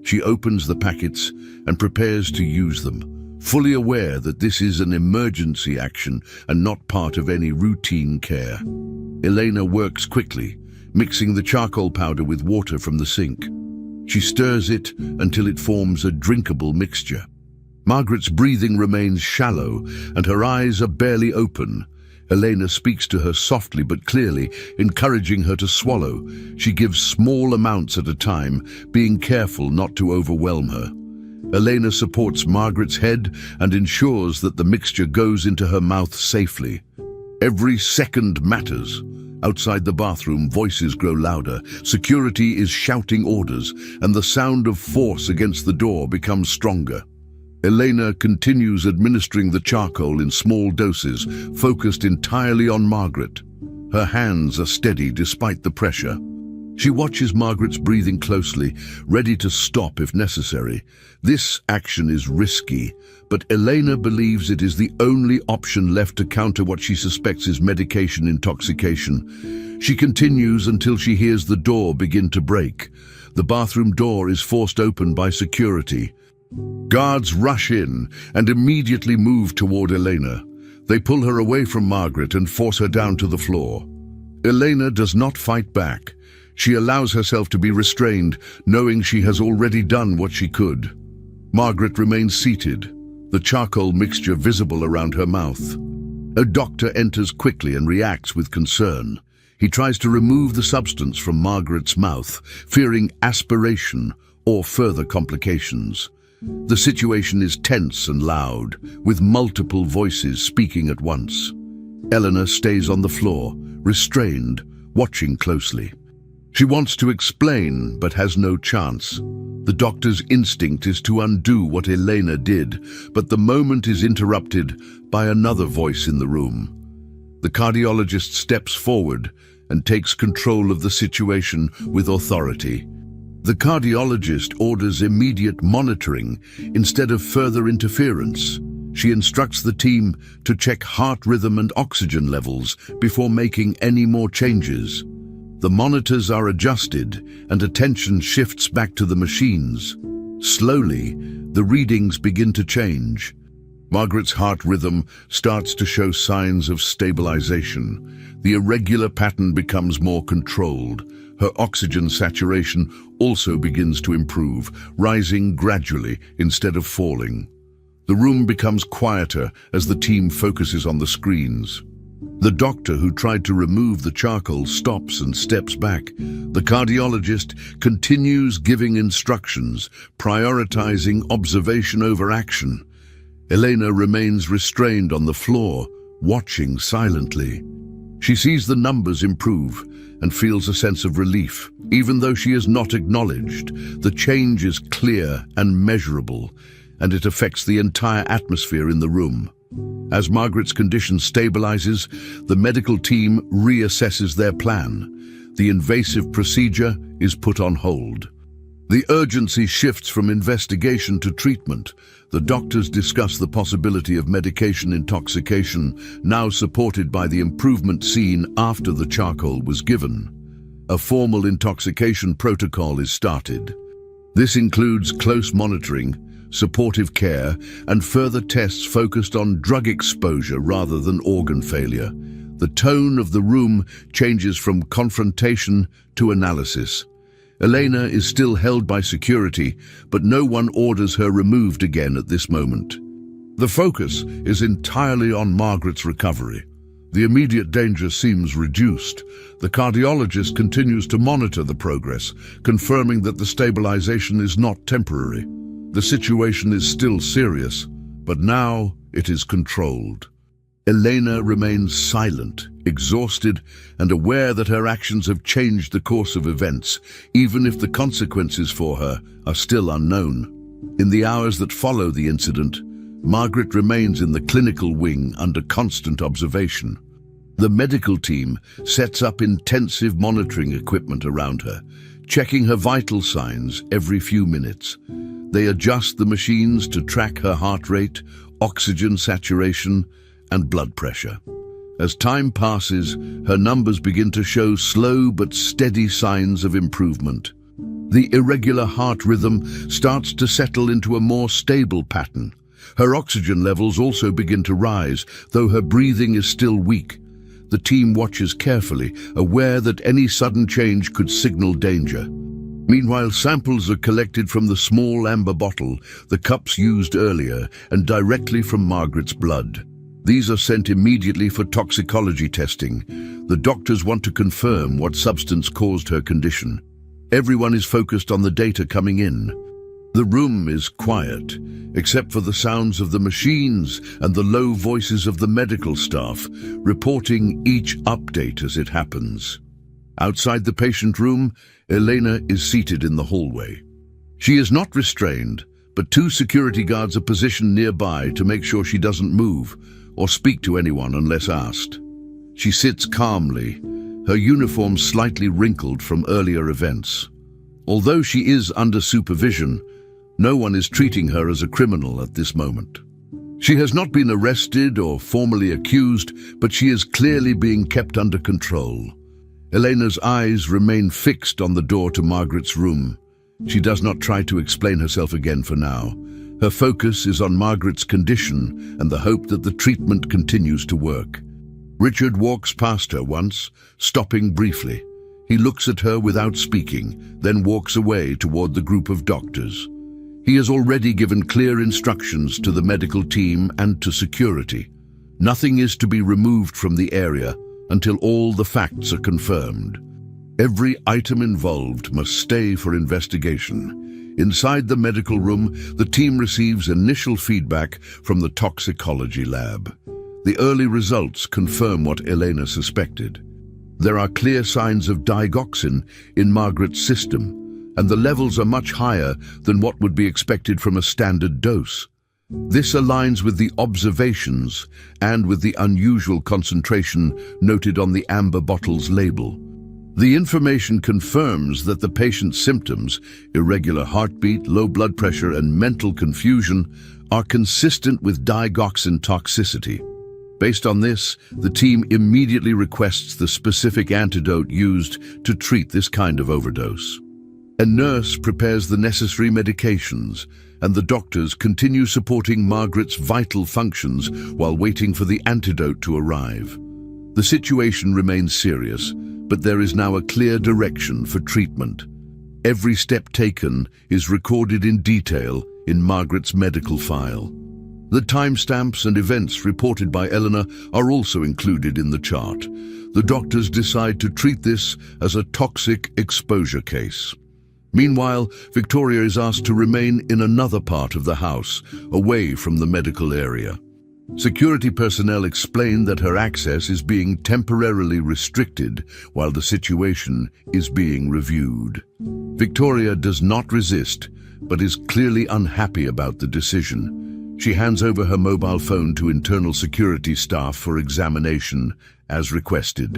She opens the packets and prepares to use them, fully aware that this is an emergency action and not part of any routine care. Elena works quickly, mixing the charcoal powder with water from the sink. She stirs it until it forms a drinkable mixture. Margaret's breathing remains shallow and her eyes are barely open. Elena speaks to her softly but clearly, encouraging her to swallow. She gives small amounts at a time, being careful not to overwhelm her. Elena supports Margaret's head and ensures that the mixture goes into her mouth safely. Every second matters. Outside the bathroom, voices grow louder. Security is shouting orders, and the sound of force against the door becomes stronger. Elena continues administering the charcoal in small doses, focused entirely on Margaret. Her hands are steady despite the pressure. She watches Margaret's breathing closely, ready to stop if necessary. This action is risky, but Elena believes it is the only option left to counter what she suspects is medication intoxication. She continues until she hears the door begin to break. The bathroom door is forced open by security. Guards rush in and immediately move toward Elena. They pull her away from Margaret and force her down to the floor. Elena does not fight back. She allows herself to be restrained, knowing she has already done what she could. Margaret remains seated, the charcoal mixture visible around her mouth. A doctor enters quickly and reacts with concern. He tries to remove the substance from Margaret's mouth, fearing aspiration or further complications. The situation is tense and loud, with multiple voices speaking at once. Elena stays on the floor, restrained, watching closely. She wants to explain, but has no chance. The doctor's instinct is to undo what Elena did, but the moment is interrupted by another voice in the room. The cardiologist steps forward and takes control of the situation with authority. The cardiologist orders immediate monitoring instead of further interference. She instructs the team to check heart rhythm and oxygen levels before making any more changes. The monitors are adjusted and attention shifts back to the machines. Slowly, the readings begin to change. Margaret's heart rhythm starts to show signs of stabilization. The irregular pattern becomes more controlled. Her oxygen saturation also begins to improve, rising gradually instead of falling. The room becomes quieter as the team focuses on the screens. The doctor who tried to remove the charcoal stops and steps back. The cardiologist continues giving instructions, prioritizing observation over action. Elena remains restrained on the floor, watching silently. She sees the numbers improve and feels a sense of relief. Even though she is not acknowledged, the change is clear and measurable, and it affects the entire atmosphere in the room. As Margaret's condition stabilizes, the medical team reassesses their plan. The invasive procedure is put on hold. The urgency shifts from investigation to treatment. The doctors discuss the possibility of medication intoxication, now supported by the improvement seen after the charcoal was given. A formal intoxication protocol is started. This includes close monitoring, supportive care, and further tests focused on drug exposure rather than organ failure. The tone of the room changes from confrontation to analysis. Elena is still held by security, but no one orders her removed again at this moment. The focus is entirely on Margaret's recovery. The immediate danger seems reduced. The cardiologist continues to monitor the progress, confirming that the stabilization is not temporary. The situation is still serious, but now it is controlled. Elena remains silent, exhausted, and aware that her actions have changed the course of events, even if the consequences for her are still unknown. In the hours that follow the incident, Margaret remains in the clinical wing under constant observation. The medical team sets up intensive monitoring equipment around her, checking her vital signs every few minutes. They adjust the machines to track her heart rate, oxygen saturation, and blood pressure. As time passes, her numbers begin to show slow but steady signs of improvement. The irregular heart rhythm starts to settle into a more stable pattern. Her oxygen levels also begin to rise, though her breathing is still weak. The team watches carefully, aware that any sudden change could signal danger. Meanwhile, samples are collected from the small amber bottle, the cups used earlier, and directly from Margaret's blood. These are sent immediately for toxicology testing. The doctors want to confirm what substance caused her condition. Everyone is focused on the data coming in. The room is quiet, except for the sounds of the machines and the low voices of the medical staff, reporting each update as it happens. Outside the patient room, Elena is seated in the hallway. She is not restrained, but two security guards are positioned nearby to make sure she doesn't move or speak to anyone unless asked. She sits calmly, her uniform slightly wrinkled from earlier events. Although she is under supervision, no one is treating her as a criminal at this moment. She has not been arrested or formally accused, but she is clearly being kept under control. Elena's eyes remain fixed on the door to Margaret's room. She does not try to explain herself again for now. Her focus is on Margaret's condition and the hope that the treatment continues to work. Richard walks past her once, stopping briefly. He looks at her without speaking, then walks away toward the group of doctors. He has already given clear instructions to the medical team and to security. Nothing is to be removed from the area until all the facts are confirmed. Every item involved must stay for investigation. Inside the medical room, the team receives initial feedback from the toxicology lab. The early results confirm what Elena suspected. There are clear signs of digoxin in Margaret's system, and the levels are much higher than what would be expected from a standard dose. This aligns with the observations and with the unusual concentration noted on the amber bottle's label. The information confirms that the patient's symptoms, irregular heartbeat, low blood pressure, and mental confusion, are consistent with digoxin toxicity. Based on this, the team immediately requests the specific antidote used to treat this kind of overdose. A nurse prepares the necessary medications, and the doctors continue supporting Margaret's vital functions while waiting for the antidote to arrive. The situation remains serious, but there is now a clear direction for treatment. Every step taken is recorded in detail in Margaret's medical file. The timestamps and events reported by Eleanor are also included in the chart. The doctors decide to treat this as a toxic exposure case. Meanwhile, Victoria is asked to remain in another part of the house, away from the medical area. Security personnel explain that her access is being temporarily restricted while the situation is being reviewed. Victoria does not resist, but is clearly unhappy about the decision. She hands over her mobile phone to internal security staff for examination, as requested.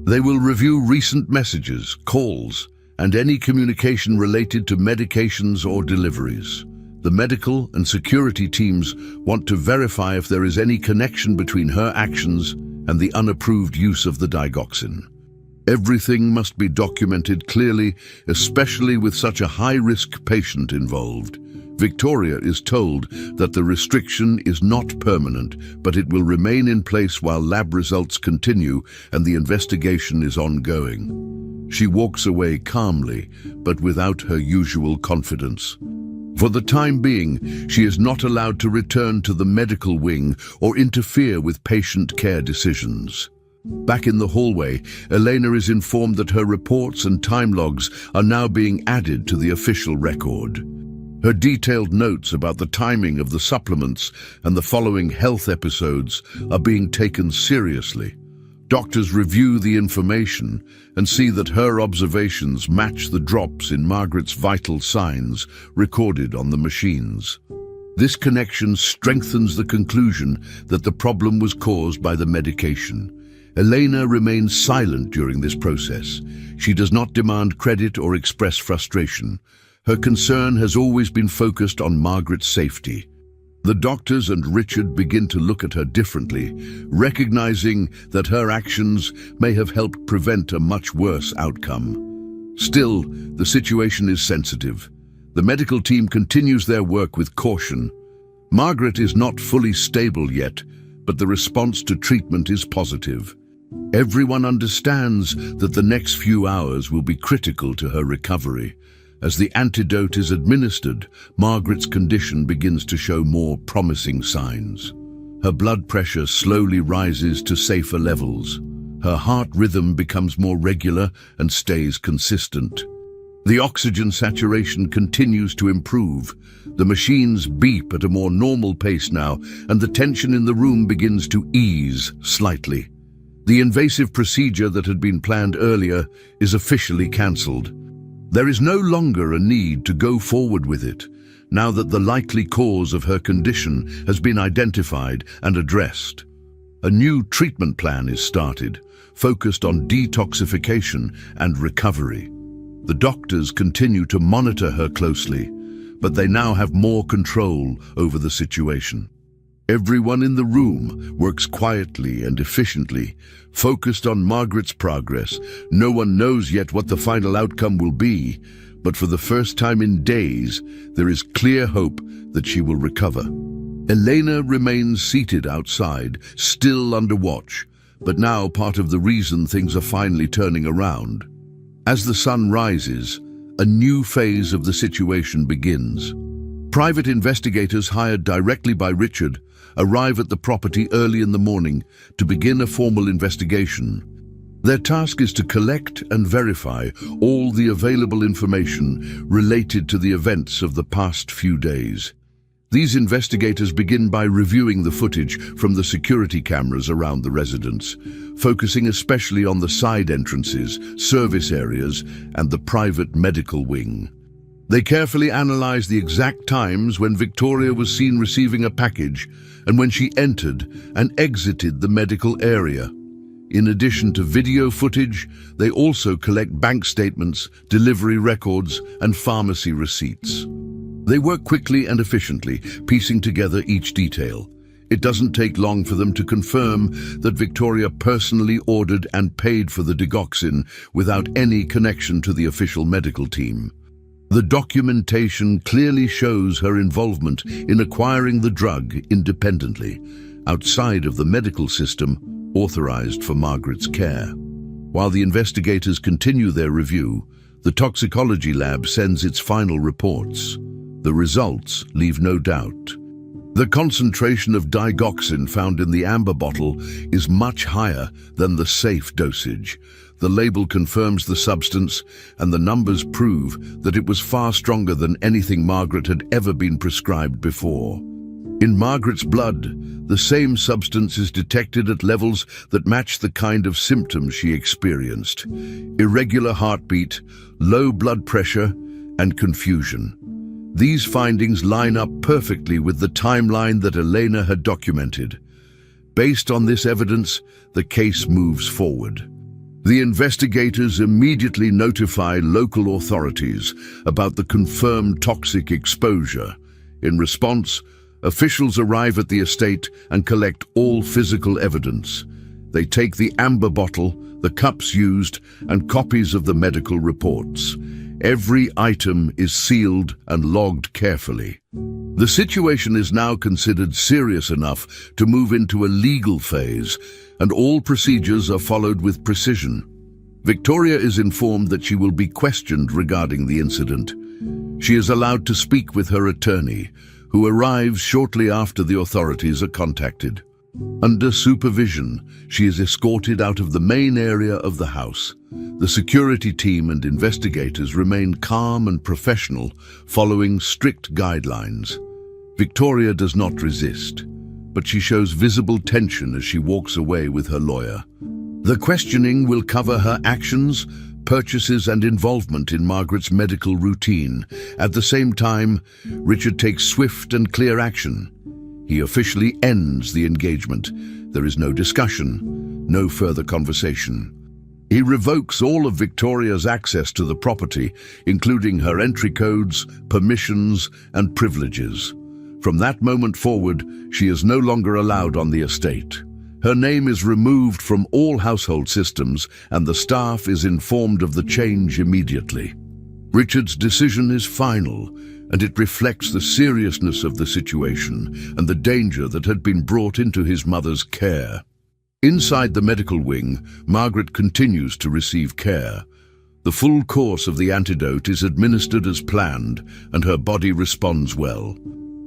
They will review recent messages, calls, and any communication related to medications or deliveries. The medical and security teams want to verify if there is any connection between her actions and the unapproved use of the digoxin. Everything must be documented clearly, especially with such a high-risk patient involved. Victoria is told that the restriction is not permanent, but it will remain in place while lab results continue and the investigation is ongoing. She walks away calmly, but without her usual confidence. For the time being, she is not allowed to return to the medical wing or interfere with patient care decisions. Back in the hallway, Elena is informed that her reports and time logs are now being added to the official record. Her detailed notes about the timing of the supplements and the following health episodes are being taken seriously. Doctors review the information and see that her observations match the drops in Margaret's vital signs recorded on the machines. This connection strengthens the conclusion that the problem was caused by the medication. Elena remains silent during this process. She does not demand credit or express frustration. Her concern has always been focused on Margaret's safety. The doctors and Richard begin to look at her differently, recognizing that her actions may have helped prevent a much worse outcome. Still, the situation is sensitive. The medical team continues their work with caution. Margaret is not fully stable yet, but the response to treatment is positive. Everyone understands that the next few hours will be critical to her recovery. As the antidote is administered, Margaret's condition begins to show more promising signs. Her blood pressure slowly rises to safer levels. Her heart rhythm becomes more regular and stays consistent. The oxygen saturation continues to improve. The machines beep at a more normal pace now, and the tension in the room begins to ease slightly. The invasive procedure that had been planned earlier is officially cancelled. There is no longer a need to go forward with it, now that the likely cause of her condition has been identified and addressed. A new treatment plan is started, focused on detoxification and recovery. The doctors continue to monitor her closely, but they now have more control over the situation. Everyone in the room works quietly and efficiently, focused on Margaret's progress. No one knows yet what the final outcome will be, but for the first time in days, there is clear hope that she will recover. Elena remains seated outside, still under watch, but now part of the reason things are finally turning around. As the sun rises, a new phase of the situation begins. Private investigators hired directly by Richard arrive at the property early in the morning to begin a formal investigation. Their task is to collect and verify all the available information related to the events of the past few days. These investigators begin by reviewing the footage from the security cameras around the residence, focusing especially on the side entrances, service areas, and the private medical wing. They carefully analyze the exact times when Victoria was seen receiving a package and when she entered and exited the medical area. In addition to video footage, they also collect bank statements, delivery records, and pharmacy receipts. They work quickly and efficiently, piecing together each detail. It doesn't take long for them to confirm that Victoria personally ordered and paid for the digoxin without any connection to the official medical team. The documentation clearly shows her involvement in acquiring the drug independently, outside of the medical system authorized for Margaret's care. While the investigators continue their review, the toxicology lab sends its final reports. The results leave no doubt. The concentration of digoxin found in the amber bottle is much higher than the safe dosage. The label confirms the substance, and the numbers prove that it was far stronger than anything Margaret had ever been prescribed before. In Margaret's blood, the same substance is detected at levels that match the kind of symptoms she experienced: irregular heartbeat, low blood pressure, and confusion. These findings line up perfectly with the timeline that Elena had documented. Based on this evidence, the case moves forward. The investigators immediately notify local authorities about the confirmed toxic exposure. In response, officials arrive at the estate and collect all physical evidence. They take the amber bottle, the cups used, and copies of the medical reports. Every item is sealed and logged carefully. The situation is now considered serious enough to move into a legal phase, and all procedures are followed with precision. Victoria is informed that she will be questioned regarding the incident. She is allowed to speak with her attorney, who arrives shortly after the authorities are contacted. Under supervision, she is escorted out of the main area of the house. The security team and investigators remain calm and professional, following strict guidelines. Victoria does not resist, but she shows visible tension as she walks away with her lawyer. The questioning will cover her actions, purchases, and involvement in Margaret's medical routine. At the same time, Richard takes swift and clear action. He officially ends the engagement. There is no discussion, no further conversation. He revokes all of Victoria's access to the property, including her entry codes, permissions, and privileges. From that moment forward, she is no longer allowed on the estate. Her name is removed from all household systems, and the staff is informed of the change immediately. Richard's decision is final, and it reflects the seriousness of the situation and the danger that had been brought into his mother's care. Inside the medical wing, Margaret continues to receive care. The full course of the antidote is administered as planned, and her body responds well.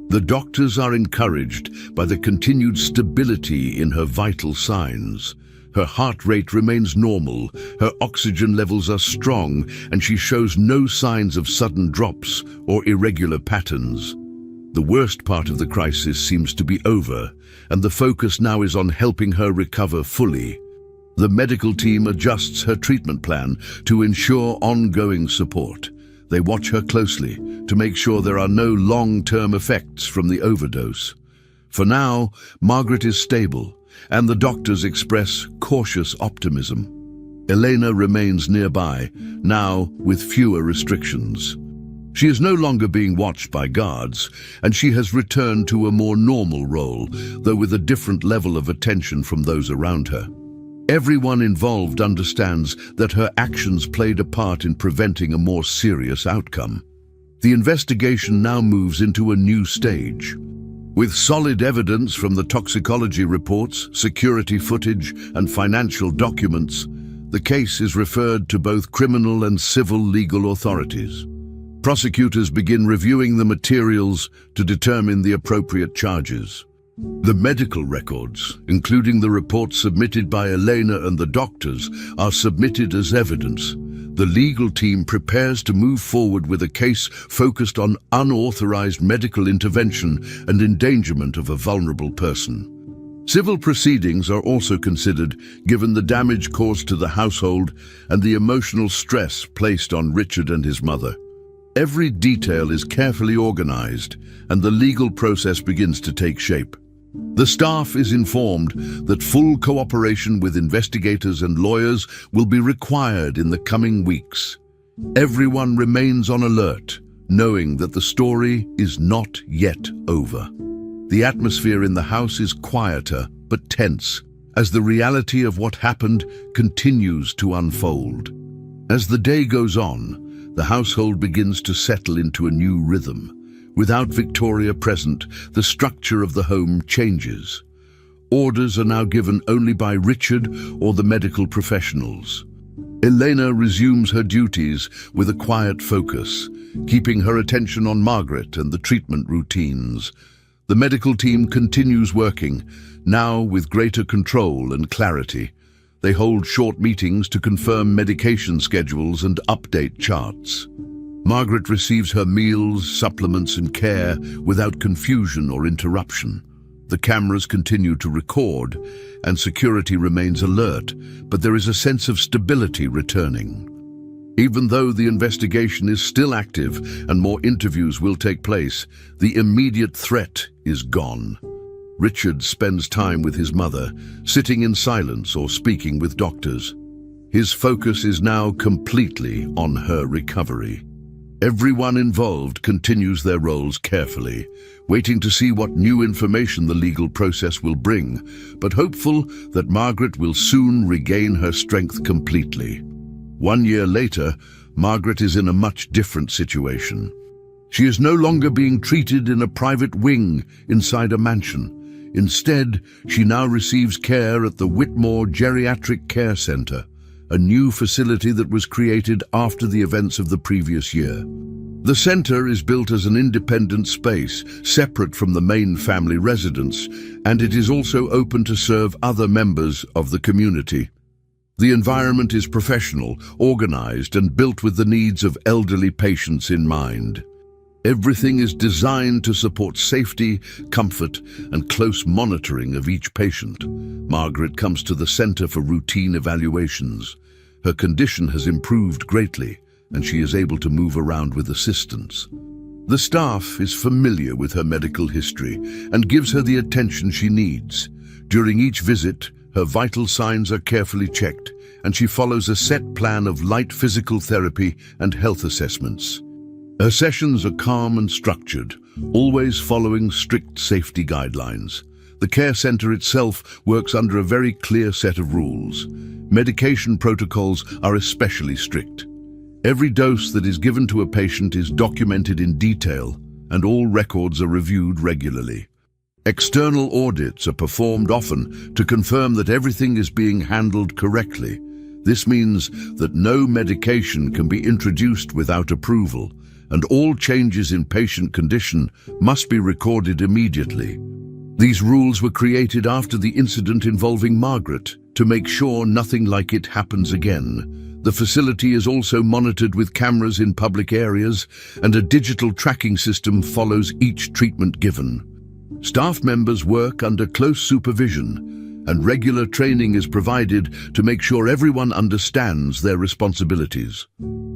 The doctors are encouraged by the continued stability in her vital signs. Her heart rate remains normal, her oxygen levels are strong, and she shows no signs of sudden drops or irregular patterns. The worst part of the crisis seems to be over, and the focus now is on helping her recover fully. The medical team adjusts her treatment plan to ensure ongoing support. They watch her closely to make sure there are no long-term effects from the overdose. For now, Margaret is stable, and the doctors express cautious optimism. Elena remains nearby, now with fewer restrictions. She is no longer being watched by guards, and she has returned to a more normal role, though with a different level of attention from those around her. Everyone involved understands that her actions played a part in preventing a more serious outcome. The investigation now moves into a new stage. With solid evidence from the toxicology reports, security footage, and financial documents, the case is referred to both criminal and civil legal authorities. Prosecutors begin reviewing the materials to determine the appropriate charges. The medical records, including the reports submitted by Elena and the doctors, are submitted as evidence. The legal team prepares to move forward with a case focused on unauthorized medical intervention and endangerment of a vulnerable person. Civil proceedings are also considered, given the damage caused to the household and the emotional stress placed on Richard and his mother. Every detail is carefully organized, and the legal process begins to take shape. The staff is informed that full cooperation with investigators and lawyers will be required in the coming weeks. Everyone remains on alert, knowing that the story is not yet over. The atmosphere in the house is quieter but tense, as the reality of what happened continues to unfold. As the day goes on, the household begins to settle into a new rhythm. Without Victoria present, the structure of the home changes. Orders are now given only by Richard or the medical professionals. Elena resumes her duties with a quiet focus, keeping her attention on Margaret and the treatment routines. The medical team continues working, now with greater control and clarity. They hold short meetings to confirm medication schedules and update charts. Margaret receives her meals, supplements and care without confusion or interruption. The cameras continue to record and security remains alert, but there is a sense of stability returning. Even though the investigation is still active and more interviews will take place, the immediate threat is gone. Richard spends time with his mother, sitting in silence or speaking with doctors. His focus is now completely on her recovery. Everyone involved continues their roles carefully, waiting to see what new information the legal process will bring, but hopeful that Margaret will soon regain her strength completely. 1 year later, Margaret is in a much different situation. She is no longer being treated in a private wing inside a mansion. Instead, she now receives care at the Whitmore Geriatric Care Center, a new facility that was created after the events of the previous year. The center is built as an independent space, separate from the main family residence, and it is also open to serve other members of the community. The environment is professional, organized, and built with the needs of elderly patients in mind. Everything is designed to support safety, comfort, and close monitoring of each patient. Margaret comes to the center for routine evaluations. Her condition has improved greatly, and she is able to move around with assistance. The staff is familiar with her medical history and gives her the attention she needs. During each visit, her vital signs are carefully checked, and she follows a set plan of light physical therapy and health assessments. Her sessions are calm and structured, always following strict safety guidelines. The care center itself works under a very clear set of rules. Medication protocols are especially strict. Every dose that is given to a patient is documented in detail, and all records are reviewed regularly. External audits are performed often to confirm that everything is being handled correctly. This means that no medication can be introduced without approval, and all changes in patient condition must be recorded immediately. These rules were created after the incident involving Margaret to make sure nothing like it happens again. The facility is also monitored with cameras in public areas, and a digital tracking system follows each treatment given. Staff members work under close supervision, and regular training is provided to make sure everyone understands their responsibilities.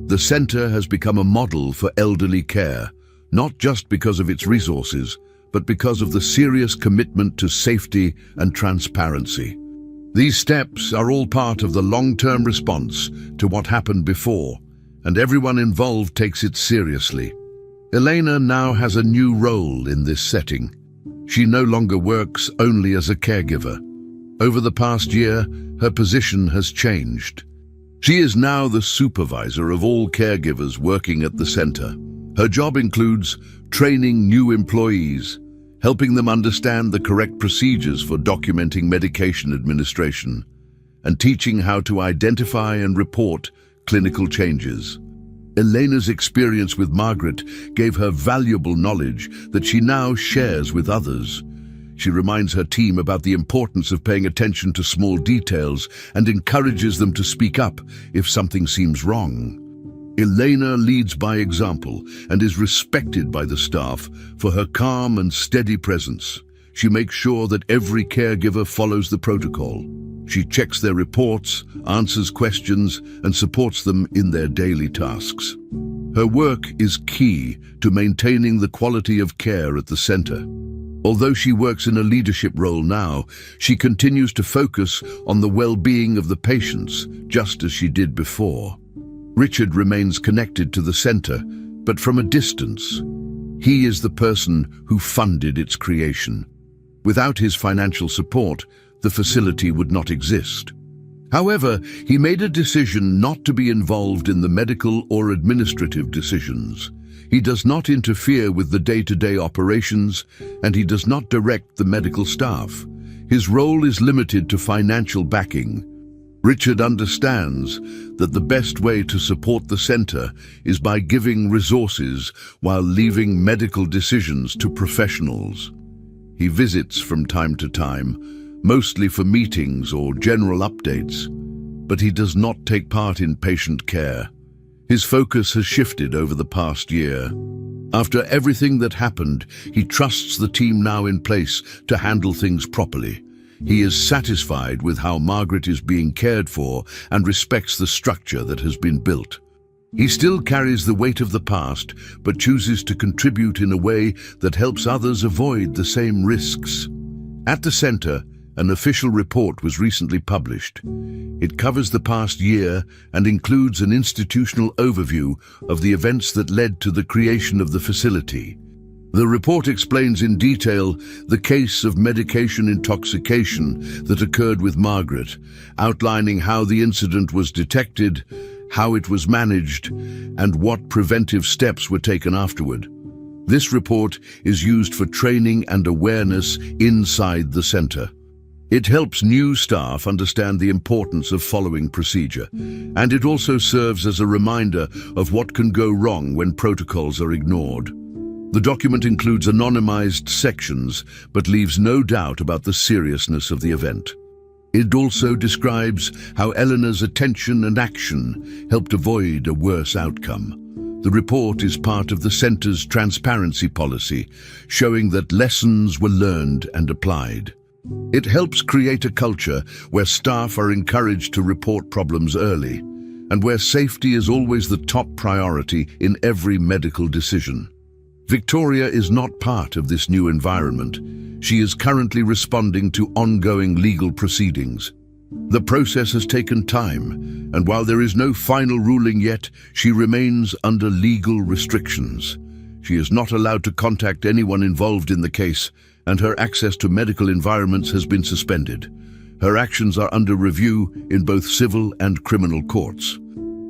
The center has become a model for elderly care, not just because of its resources, but because of the serious commitment to safety and transparency. These steps are all part of the long-term response to what happened before, and everyone involved takes it seriously. Elena now has a new role in this setting. She no longer works only as a caregiver. Over the past year, her position has changed. She is now the supervisor of all caregivers working at the center. Her job includes training new employees, helping them understand the correct procedures for documenting medication administration, and teaching how to identify and report clinical changes. Elena's experience with Margaret gave her valuable knowledge that she now shares with others. She reminds her team about the importance of paying attention to small details and encourages them to speak up if something seems wrong. Elena leads by example and is respected by the staff for her calm and steady presence. She makes sure that every caregiver follows the protocol. She checks their reports, answers questions, and supports them in their daily tasks. Her work is key to maintaining the quality of care at the center. Although she works in a leadership role now, she continues to focus on the well-being of the patients, just as she did before. Richard remains connected to the center, but from a distance. He is the person who funded its creation. Without his financial support, the facility would not exist. However, he made a decision not to be involved in the medical or administrative decisions. He does not interfere with the day-to-day operations, and he does not direct the medical staff. His role is limited to financial backing. Richard understands that the best way to support the center is by giving resources while leaving medical decisions to professionals. He visits from time to time, mostly for meetings or general updates, but he does not take part in patient care. His focus has shifted over the past year. After everything that happened, he trusts the team now in place to handle things properly. He is satisfied with how Margaret is being cared for and respects the structure that has been built. He still carries the weight of the past, but chooses to contribute in a way that helps others avoid the same risks. At the center, an official report was recently published. It covers the past year and includes an institutional overview of the events that led to the creation of the facility. The report explains in detail the case of medication intoxication that occurred with Margaret, outlining how the incident was detected, how it was managed, and what preventive steps were taken afterward. This report is used for training and awareness inside the center. It helps new staff understand the importance of following procedure, and it also serves as a reminder of what can go wrong when protocols are ignored. The document includes anonymized sections, but leaves no doubt about the seriousness of the event. It also describes how Eleanor's attention and action helped avoid a worse outcome. The report is part of the center's transparency policy, showing that lessons were learned and applied. It helps create a culture where staff are encouraged to report problems early, and where safety is always the top priority in every medical decision. Victoria is not part of this new environment. She is currently responding to ongoing legal proceedings. The process has taken time, and while there is no final ruling yet, she remains under legal restrictions. She is not allowed to contact anyone involved in the case, and her access to medical environments has been suspended. Her actions are under review in both civil and criminal courts.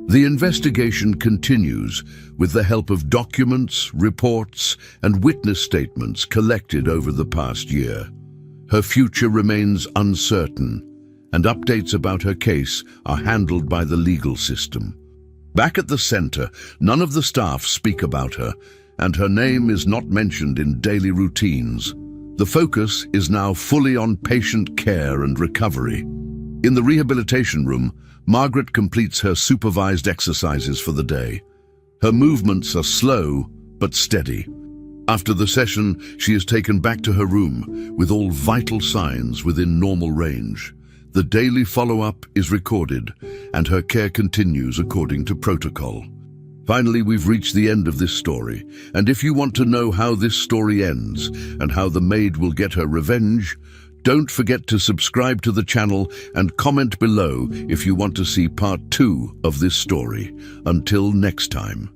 The investigation continues with the help of documents, reports, and witness statements collected over the past year. Her future remains uncertain, and updates about her case are handled by the legal system. Back at the center, none of the staff speak about her, and her name is not mentioned in daily routines. The focus is now fully on patient care and recovery. In the rehabilitation room, Margaret completes her supervised exercises for the day. Her movements are slow but steady. After the session, she is taken back to her room with all vital signs within normal range. The daily follow-up is recorded, and her care continues according to protocol. Finally, we've reached the end of this story, and if you want to know how this story ends and how the maid will get her revenge, don't forget to subscribe to the channel and comment below if you want to see part 2 of this story. Until next time.